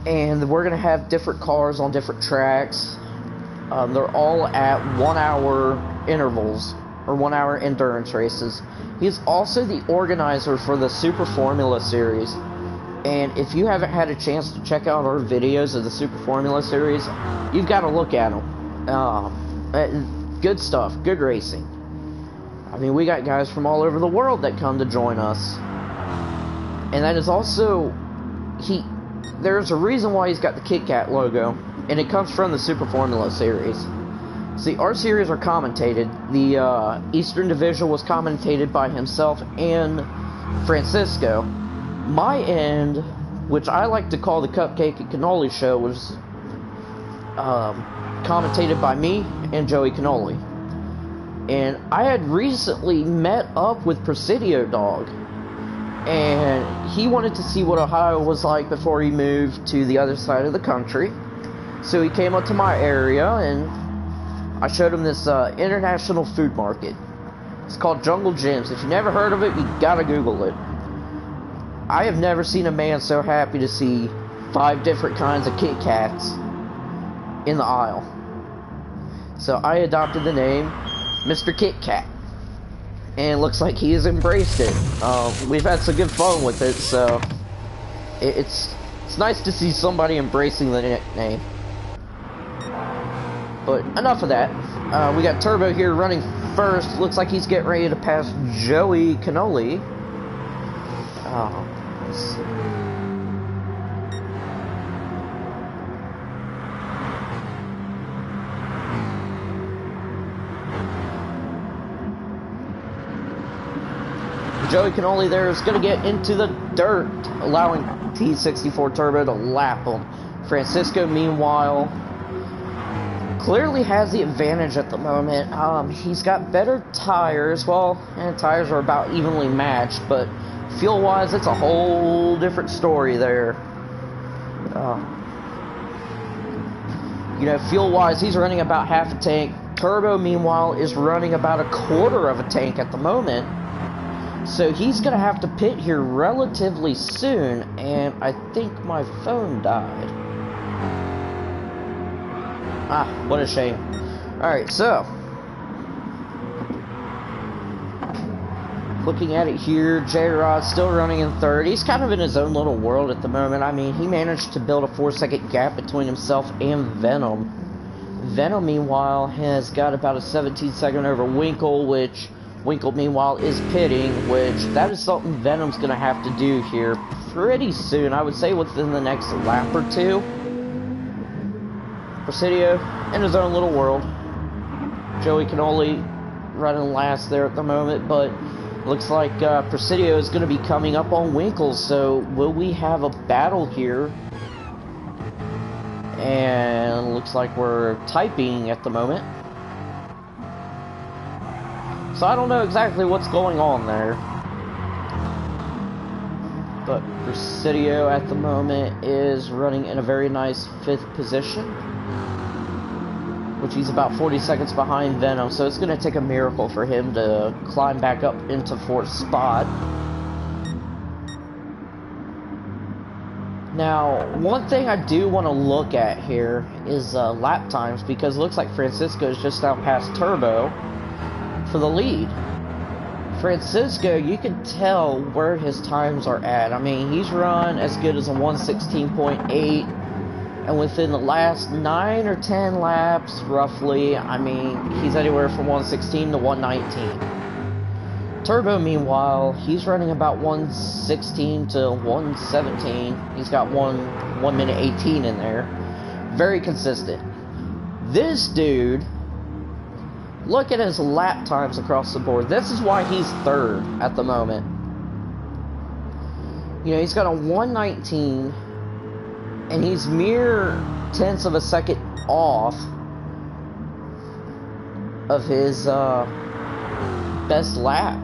And we're going to have different cars on different tracks. They're all at 1 hour intervals, or 1 hour endurance races. He's also the organizer for the Super Formula Series. And if you haven't had a chance to check out our videos of the Super Formula Series, you've got to look at them. Good stuff, good racing. I mean, we got guys from all over the world that come to join us. And that is also, there's a reason why he's got the Kit Kat logo, and it comes from the Super Formula Series. See, our series are commentated. The Eastern Division was commentated by himself and Francisco. My end, which I like to call the Cupcake and Cannoli Show, was commentated by me and Joey Cannoli. And I had recently met up with Presidio Dog, and he wanted to see what Ohio was like before he moved to the other side of the country. So he came up to my area, and I showed him this international food market. It's called Jungle Gyms. If you never heard of it, you gotta Google it. I have never seen a man so happy to see 5 different kinds of Kit Kats in the aisle. So I adopted the name Mr. Kit Kat, and it looks like he has embraced it. We've had some good fun with it, so it's nice to see somebody embracing the nickname. But enough of that. We got Turbo here running first. Looks like he's getting ready to pass Joey Cannoli. Let's see. Joey Cannoli there is going to get into the dirt, allowing T64 Turbo to lap him. Francisco, meanwhile, clearly has the advantage at the moment. He's got better tires. Well, tires are about evenly matched, but fuel-wise, it's a whole different story there. You know, fuel-wise, he's running about half a tank. Turbo, meanwhile, is running about a quarter of a tank at the moment. So he's going to have to pit here relatively soon, and I think my phone died. What a shame. Alright, so looking at it here, J-Rod still running in third. He's kind of in his own little world at the moment. I mean, he managed to build a 4-second gap between himself and Venom. Venom, meanwhile, has got about a 17-second over Winkle, which Winkle, meanwhile, is pitting, which that is something Venom's going to have to do here pretty soon. I would say within the next lap or two. Presidio in his own little world. Joey Cannoli running last there at the moment, but looks like Presidio is going to be coming up on Winkle, so will we have a battle here? And looks like we're typing at the moment. So I don't know exactly what's going on there. But Presidio at the moment is running in a very nice 5th position, which he's about 40 seconds behind Venom, so it's going to take a miracle for him to climb back up into 4th spot. Now, one thing I do want to look at here is lap times, because it looks like Francisco is just now past Turbo for the lead. Francisco, you can tell where his times are at. I mean, he's run as good as a 116.8, and within the last 9 or 10 laps, roughly, I mean, he's anywhere from 116 to 119. Turbo, meanwhile, he's running about 116 to 117. He's got 1 minute 18 in there. Very consistent. This dude, look at his lap times across the board. This is why he's 3rd at the moment. You know, he's got a 119, and he's mere tenths of a second off of his best lap.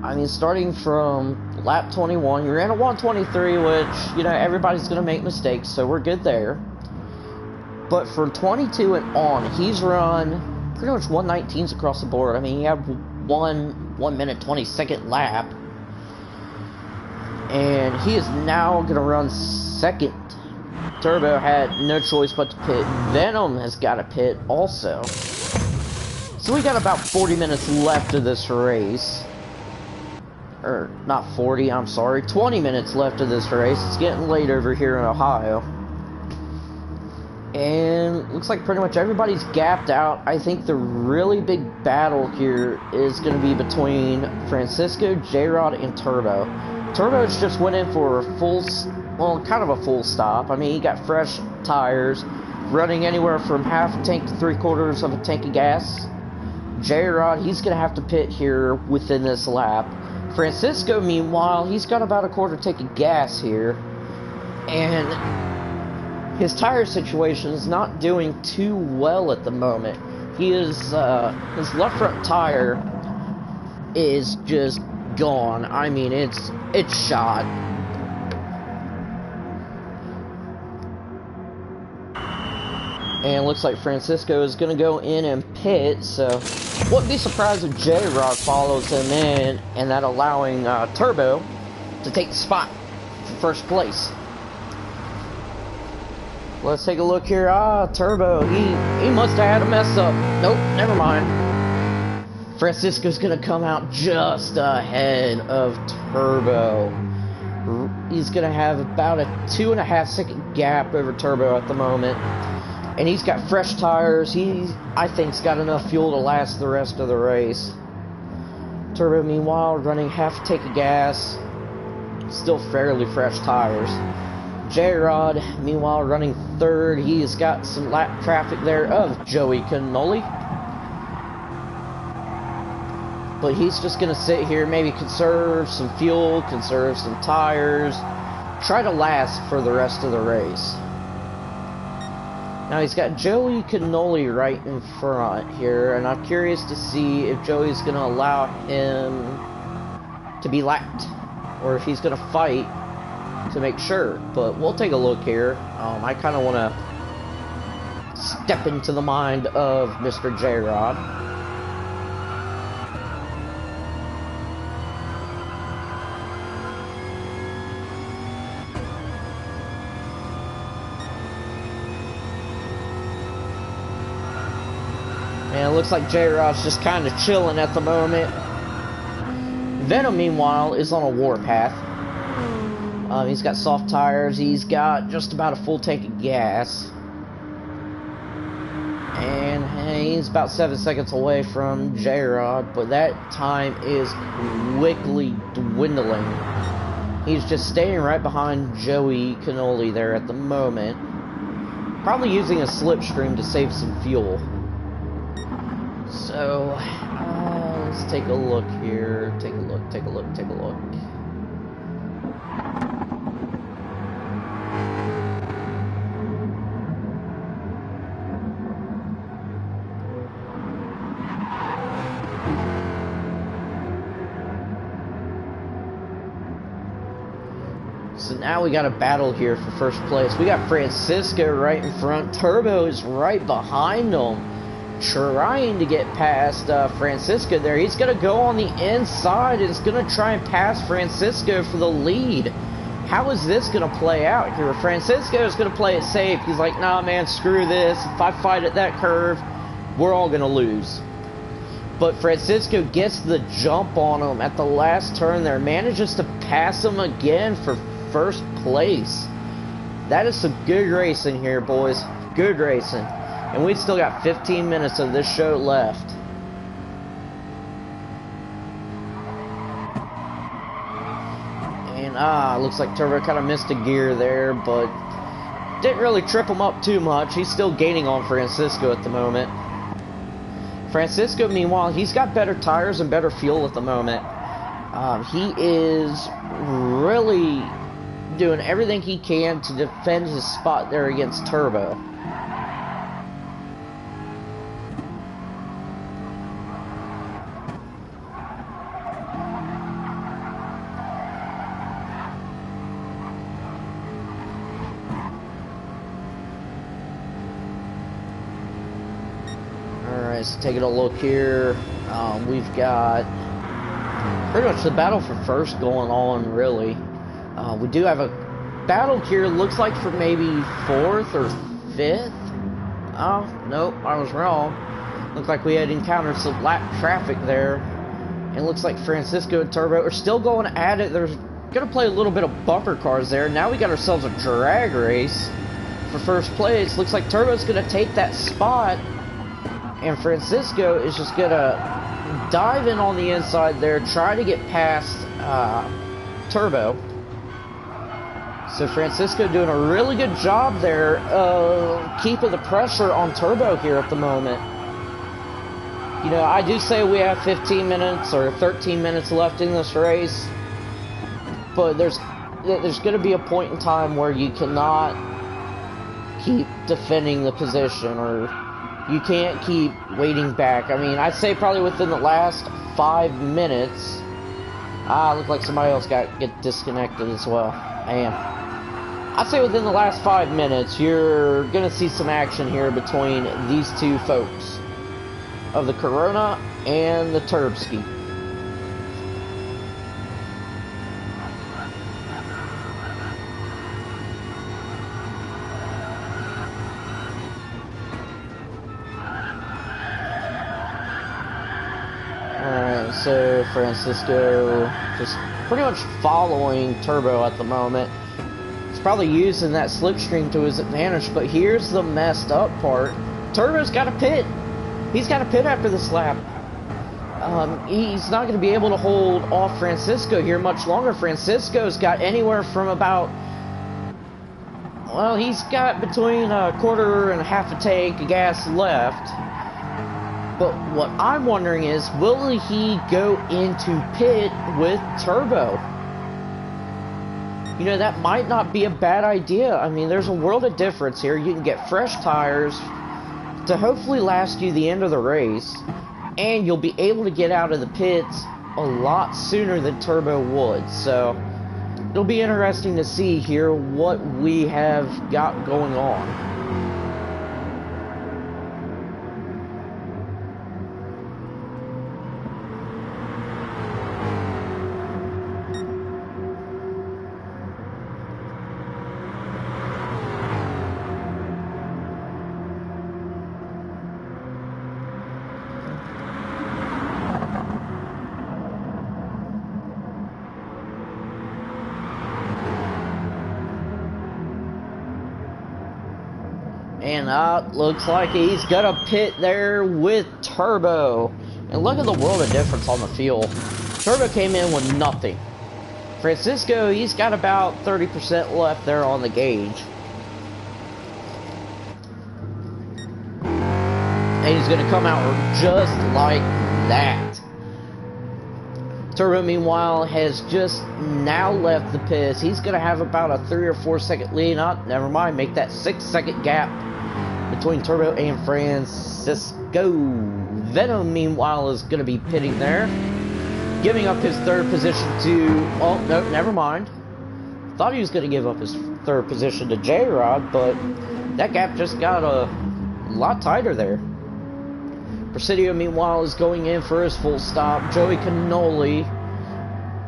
I mean, starting from lap 21, you're in a 123, which, you know, everybody's going to make mistakes, so we're good there. But from 22 and on, he's run pretty much 119s across the board. I mean, he had 1 minute 22nd lap, and he is now going to run 2nd. Turbo had no choice but to pit. Venom has got to pit also. So we got about 40 minutes left of this race. Or, not 40, I'm sorry. 20 minutes left of this race. It's getting late over here in Ohio. And looks like pretty much everybody's gapped out. I think the really big battle here is going to be between Francisco, J-Rod, and Turbo. Turbo's just went in for a well, kind of a full stop. I mean, he got fresh tires, running anywhere from half a tank to 3/4 of a tank of gas. J-Rod, he's going to have to pit here within this lap. Francisco, meanwhile, he's got about a 1/4 tank of gas here. And his tire situation is not doing too well at the moment. He is, his left front tire is just gone. I mean, it's shot. And it looks like Francisco is going to go in and pit, so wouldn't be surprised if J-Rod follows him in, and that allowing Turbo to take the spot for 1st place. Let's take a look here. Turbo, he must have had a mess up. Nope, never mind. Francisco's going to come out just ahead of Turbo. He's going to have about a 2.5 second gap over Turbo at the moment. And he's got fresh tires. I think, has got enough fuel to last the rest of the race. Turbo, meanwhile, running half a tank of gas. Still fairly fresh tires. J-Rod, meanwhile, running 3rd. He's got some lap traffic there of Joey Cannoli. But he's just going to sit here, maybe conserve some fuel, conserve some tires, try to last for the rest of the race. Now he's got Joey Cannoli right in front here, and I'm curious to see if Joey's going to allow him to be lapped, or if he's going to fight to make sure. But we'll take a look here. I kind of want to step into the mind of Mr. J-Rod. And it looks like J-Rod's just kind of chilling at the moment. Venom, meanwhile, is on a warpath. He's got soft tires. He's got just about a full tank of gas. And he's about 7 seconds away from J-Rod, but that time is quickly dwindling. He's just staying right behind Joey Cannoli there at the moment. Probably using a slipstream to save some fuel. So, let's take a look here. Take a look. So now we got a battle here for first place. We got Francisco right in front. Turbo is right behind him, trying to get past Francisco there. He's going to go on the inside and is going to try and pass Francisco for the lead. How is this going to play out here? Francisco is going to play it safe. He's like, nah, man, screw this. If I fight at that curve, we're all going to lose. But Francisco gets the jump on him at the last turn there. Manages to pass him again for first place. That is some good racing here, boys. Good racing. And we've still got 15 minutes of this show left. And looks like Turbo kind of missed a gear there, but didn't really trip him up too much. He's still gaining on Francisco at the moment. Francisco, meanwhile, he's got better tires and better fuel at the moment. He is really doing everything he can to defend his spot there against Turbo. Alright, so taking a look here, we've got pretty much the battle for first going on, really. We do have a battle here, looks like for maybe 4th or 5th. Oh, nope, I was wrong. Looked like we had encountered some lap traffic there. And it looks like Francisco and Turbo are still going at it. They're going to play a little bit of bumper cars there. Now we got ourselves a drag race for first place. Looks like Turbo's going to take that spot. And Francisco is just going to dive in on the inside there, try to get past Turbo. So Francisco doing a really good job there keeping the pressure on Turbo here at the moment. You know, I do say we have 15 minutes or 13 minutes left in this race, but there's going to be a point in time where you cannot keep defending the position, or you can't keep waiting back. I mean, I'd say probably within the last 5 minutes. Looked like somebody else get disconnected as well. Man. I'd say within the last 5 minutes, you're going to see some action here between these two folks of the Corona and the Turbski. Alright, so Francisco just pretty much following Turbo at the moment. Probably using that slipstream to his advantage, but here's the messed up part. Turbo's got to pit. He's got to pit after this lap. He's not going to be able to hold off Francisco here much longer. Francisco's got anywhere from about, well, he's got between a quarter and a half a tank of gas left. But what I'm wondering is, will he go into pit with Turbo? You know, that might not be a bad idea. I mean, there's a world of difference here. You can get fresh tires to hopefully last you the end of the race, and you'll be able to get out of the pits a lot sooner than Turbo would. So, it'll be interesting to see here what we have got going on. And looks like he's gonna pit there with Turbo. And look at the world of difference on the fuel. Turbo came in with nothing. Francisco, he's got about 30% left there on the gauge. And he's gonna come out just like that. Turbo, meanwhile, has just now left the pits. He's gonna have about a 3 or 4 second lead. Never mind, make that 6-second gap between Turbo and Francisco. Venom, meanwhile, is going to be pitting there, giving up his third position to... Oh, no, never mind. Thought he was going to give up his third position to J-Rod, but that gap just got a lot tighter there. Presidio, meanwhile, is going in for his full stop. Joey Cannoli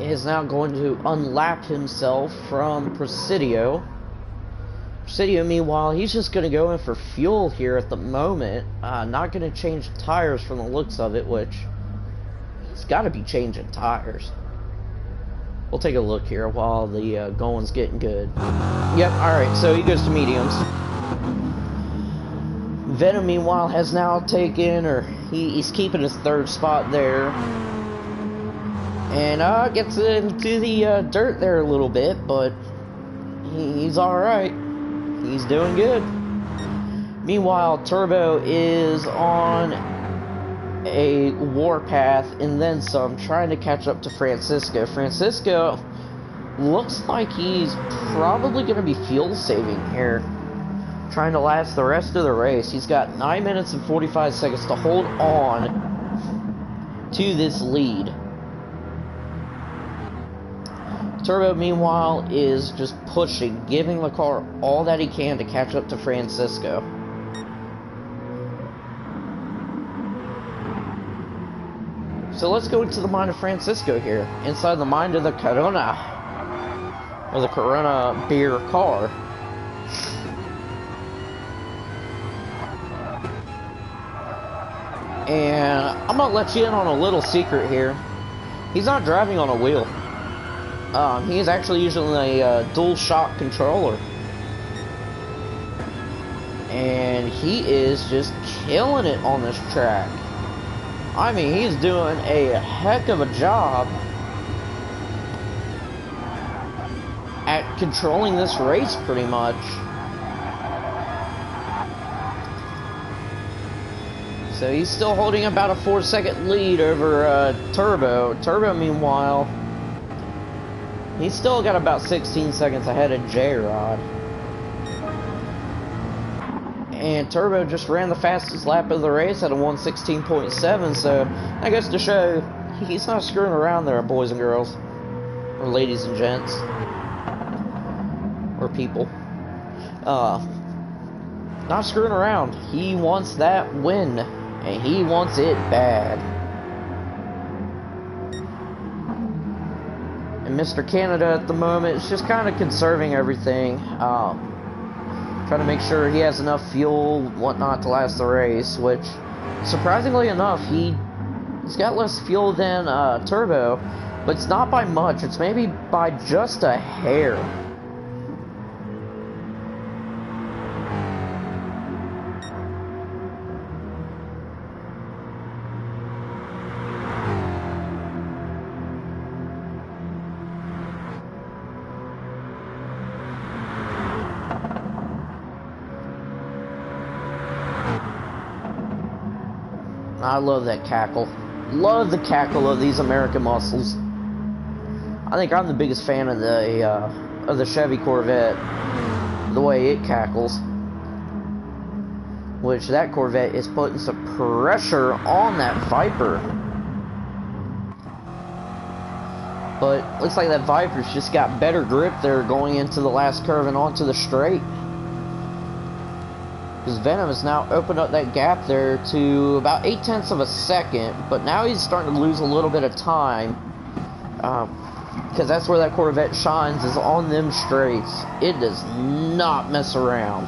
is now going to unlap himself from Presidio. Presidio, meanwhile, he's just going to go in for fuel here at the moment. Not going to change tires from the looks of it, which he's got to be changing tires. We'll take a look here while the going's getting good. Yep, alright, so he goes to mediums. Venom, meanwhile, has now taken, or he's keeping his third spot there. And gets into the dirt there a little bit, but he's alright. He's doing good. Meanwhile, Turbo is on a warpath and then some, trying to catch up to Francisco. Francisco looks like he's probably going to be fuel saving here, trying to last the rest of the race. He's got 9 minutes and 45 seconds to hold on to this lead. Turbo, meanwhile, is just pushing, giving the car all that he can to catch up to Francisco. So let's go into the mind of Francisco here, inside the mind of the Corona, or the Corona beer car. And I'm gonna let you in on a little secret here. He's not driving on a wheel. He is actually using a dual shock controller. And he is just killing it on this track. I mean, he's doing a heck of a job at controlling this race pretty much. So he's still holding about a 4-second lead over Turbo. Turbo, meanwhile, he's still got about 16 seconds ahead of J-Rod. And Turbo just ran the fastest lap of the race at a 1:16.7, so that goes to show he's not screwing around there, boys and girls. Or ladies and gents. Or people. Not screwing around. He wants that win. And he wants it bad. And Mr. Canada at the moment is just kind of conserving everything. Trying to make sure he has enough fuel, whatnot, to last the race, which, surprisingly enough, he's got less fuel than Turbo, but it's not by much. It's maybe by just a hair. I love that cackle. Love the cackle of these American muscles. I think I'm the biggest fan of the Chevy Corvette. The way it cackles. Which that Corvette is putting some pressure on that Viper. But looks like that Viper's just got better grip there going into the last curve and onto the straight. Because Venom has now opened up that gap there to about 0.8 of a second, but now he's starting to lose a little bit of time, because that's where that Corvette shines, is on them straights. It does not mess around.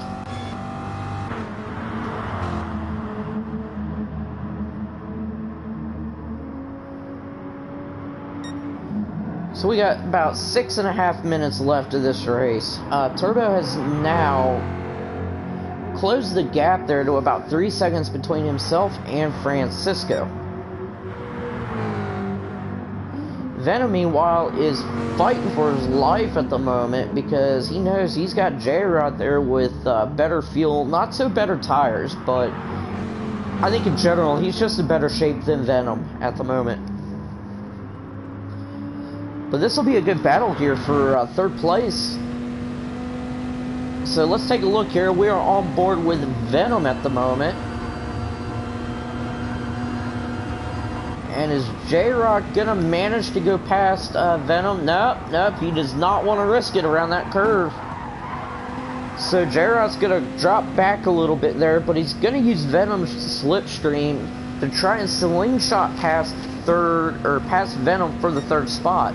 So we got about 6.5 minutes left of this race. Turbo has now closed the gap there to about 3 seconds between himself and Francisco. Venom, meanwhile, is fighting for his life at the moment because he knows he's got Gr4 there with better fuel, not so better tires, but I think in general he's just in better shape than Venom at the moment. But this will be a good battle here for third place. So let's take a look here. We are on board with Venom at the moment. And is Gr4 gonna manage to go past Venom? Nope, he does not want to risk it around that curve. So Gr4's gonna drop back a little bit there, but he's gonna use Venom's slipstream to try and slingshot past past Venom for the third spot.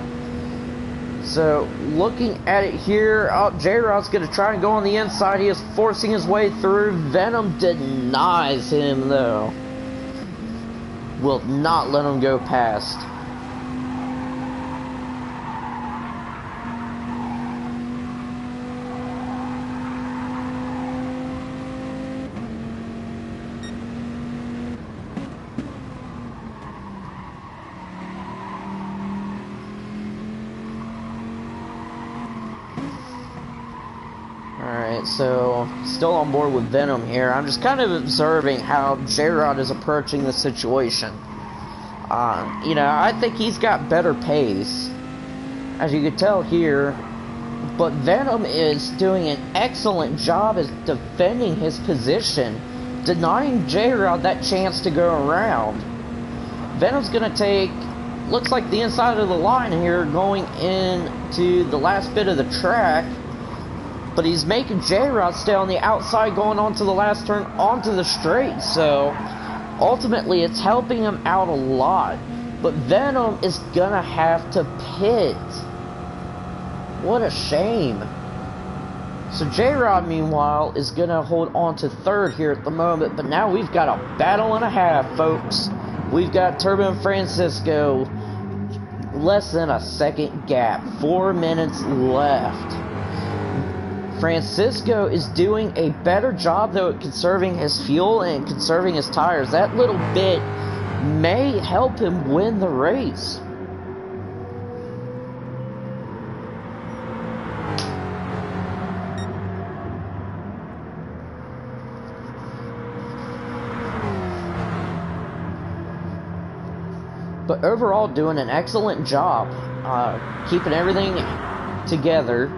So looking at it here, Gr4's gonna try and go on the inside. He is forcing his way through. Venom denies him though. Will not let him go past. Alright, so still on board with Venom here. I'm just kind of observing how Gr4 is approaching the situation. You know, I think he's got better pace, as you can tell here, but Venom is doing an excellent job at defending his position, denying Gr4 that chance to go around. Venom's gonna take, looks like the inside of the line here, going into the last bit of the track. But he's making Gr4 stay on the outside going onto the last turn onto the straight. So ultimately it's helping him out a lot. But Venom is gonna have to pit. What a shame. So Gr4 meanwhile is gonna hold on to third here at the moment. But now we've got a battle and a half, folks. We've got Turbo and Francisco. Less than a second gap. 4 minutes left. Francisco is doing a better job though at conserving his fuel and conserving his tires. That little bit may help him win the race. But overall doing an excellent job keeping everything together.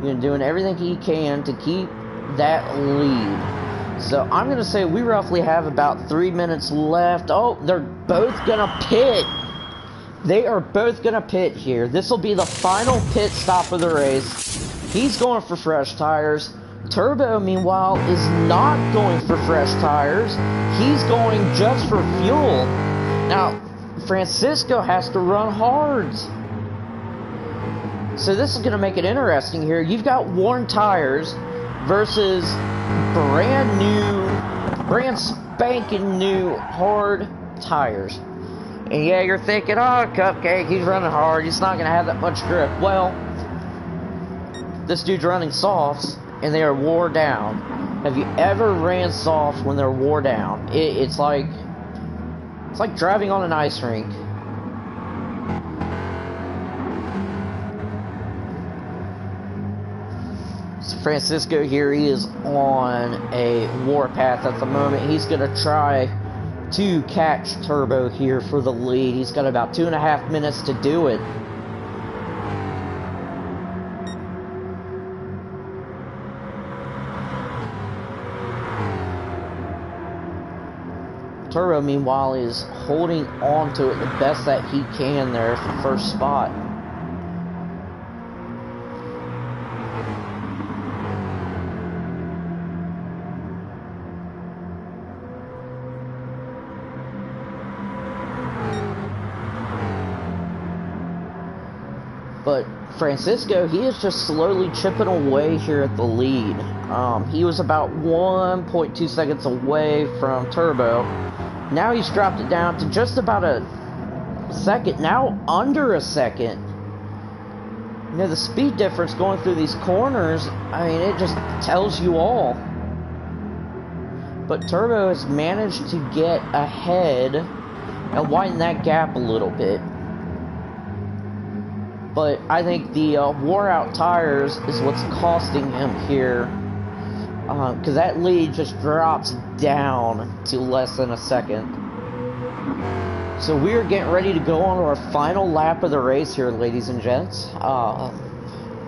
You know, doing everything he can to keep that lead. So I'm going to say we roughly have about 3 minutes left. Oh, they're both going to pit. They are both going to pit here. This will be the final pit stop of the race. He's going for fresh tires. Turbo, meanwhile, is not going for fresh tires. He's going just for fuel. Now, Francisco has to run hard. So this is going to make it interesting here. You've got worn tires versus brand spanking new hard tires. And yeah, you're thinking, oh, Cupcake, he's running hard. He's not going to have that much grip. Well, this dude's running softs, and they are wore down. Have you ever ran softs when they're wore down? It's like driving on an ice rink. Francisco here, he is on a warpath at the moment. He's going to try to catch Turbo here for the lead. He's got about 2.5 minutes to do it. Turbo, meanwhile, is holding on to it the best that he can there for first spot. But Francisco, he is just slowly chipping away here at the lead. He was about 1.2 seconds away from Turbo. Now he's dropped it down to just about a second, now under a second. You know, the speed difference going through these corners, I mean, it just tells you all. But Turbo has managed to get ahead and widen that gap a little bit. But I think the wore out tires is what's costing him here. Because that lead just drops down to less than a second. So we're getting ready to go on to our final lap of the race here, ladies and gents.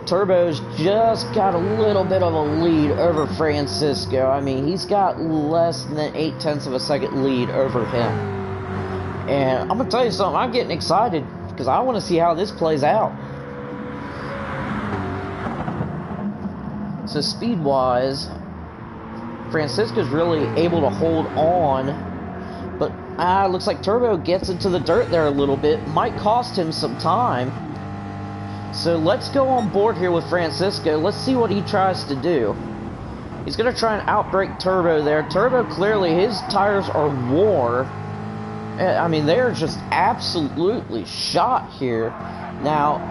Turbo's just got a little bit of a lead over Francisco. I mean, he's got less than 0.8 of a second lead over him. And I'm going to tell you something, I'm getting excited because I want to see how this plays out. So speed-wise, Francisco's really able to hold on, but looks like Turbo gets into the dirt there a little bit. Might cost him some time. So let's go on board here with Francisco. Let's see what he tries to do. He's going to try and outbrake Turbo there. Turbo, clearly, his tires are wore. I mean, they're just absolutely shot here. Now,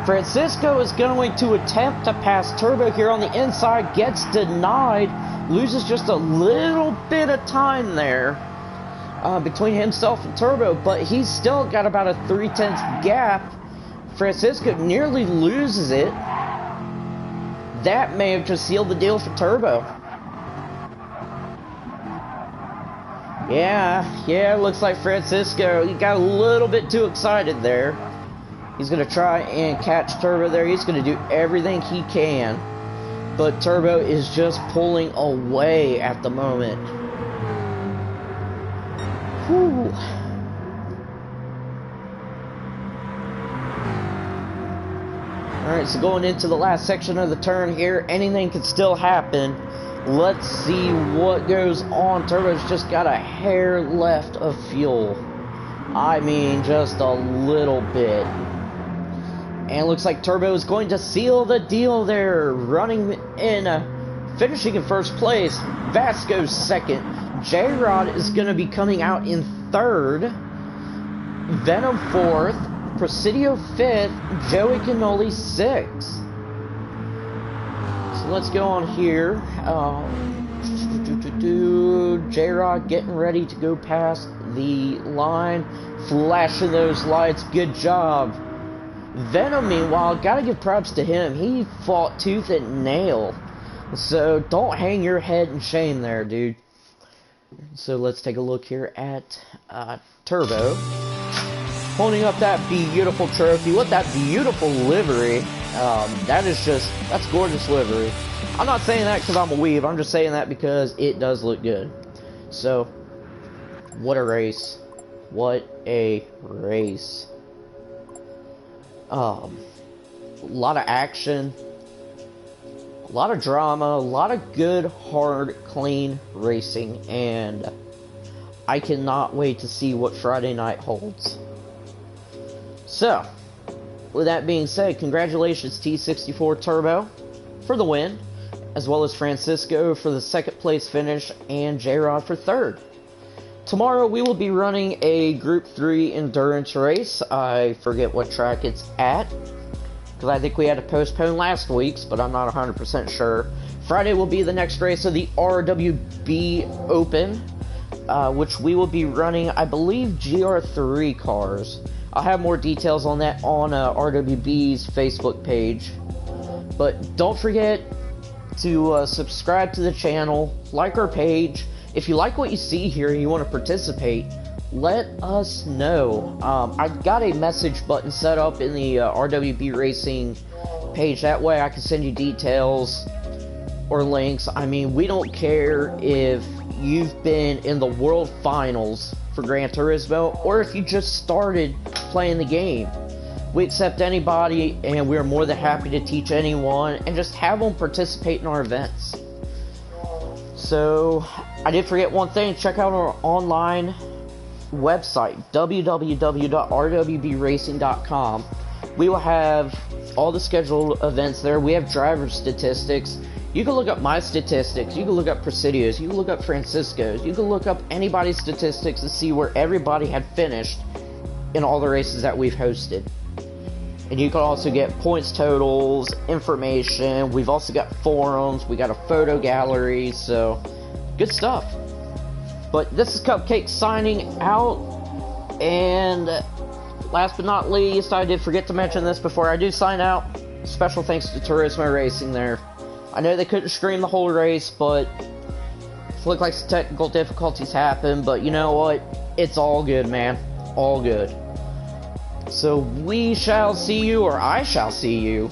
Francisco is going to attempt to pass Turbo here on the inside. Gets denied. Loses just a little bit of time there between himself and Turbo. But he's still got about a 0.3 gap. Francisco nearly loses it. That may have just sealed the deal for Turbo. Yeah, looks like Francisco, he got a little bit too excited there. He's going to try and catch Turbo there. He's going to do everything he can. But Turbo is just pulling away at the moment. Whew. Alright, so going into the last section of the turn here, anything can still happen. Let's see what goes on. Turbo's just got a hair left of fuel. I mean, just a little bit. And it looks like Turbo is going to seal the deal there. Running in, finishing in first place. Vasco's second. J-Rod is going to be coming out in third. Venom fourth. Presidio 5th, Joey Cannoli 6th. So let's go on here. J-Rod getting ready to go past the line. Flashing those lights. Good job. Venom, meanwhile, gotta give props to him. He fought tooth and nail. So don't hang your head in shame there, dude. So let's take a look here at Turbo. Holding up that beautiful trophy with that beautiful livery. That's gorgeous livery. I'm not saying that because I'm a weeb. I'm just saying that because it does look good. So, what a race. What a race. A lot of action. A lot of drama. A lot of good, hard, clean racing. And I cannot wait to see what Friday night holds. So, with that being said, congratulations T64 Turbo for the win, as well as Francisco for the second place finish, and J-Rod for third. Tomorrow we will be running a Group 3 endurance race. I forget what track it's at, because I think we had to postpone last week's, but I'm not 100% sure. Friday will be the next race of the RWB Open, which we will be running, I believe, Gr4 cars. I'll have more details on that on RWB's Facebook page. But don't forget to subscribe to the channel, like our page. If you like what you see here and you want to participate, let us know. I've got a message button set up in the RWB Racing page. That way I can send you details or links. I mean, we don't care if you've been in the World Finals for Gran Turismo, or if you just started playing the game. We accept anybody, and we're more than happy to teach anyone and just have them participate in our events. So, I did forget one thing. Check out our online website, www.rwbracing.com. We will have all the scheduled events there. We have driver statistics. You can look up my statistics, you can look up Presidio's, you can look up Francisco's, you can look up anybody's statistics to see where everybody had finished in all the races that we've hosted. And you can also get points totals, information. We've also got forums, we got a photo gallery, so good stuff. But this is Cupcake signing out, and last but not least, I did forget to mention this before I do sign out. Special thanks to Turismo Racing there. I know they couldn't stream the whole race, but it looked like some technical difficulties happened, but you know what? It's all good, man. All good. So we shall see you, or I shall see you,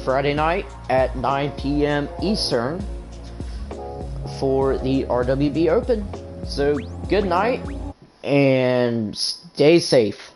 Friday night at 9 p.m. Eastern for the RWB Open. So good night, and stay safe.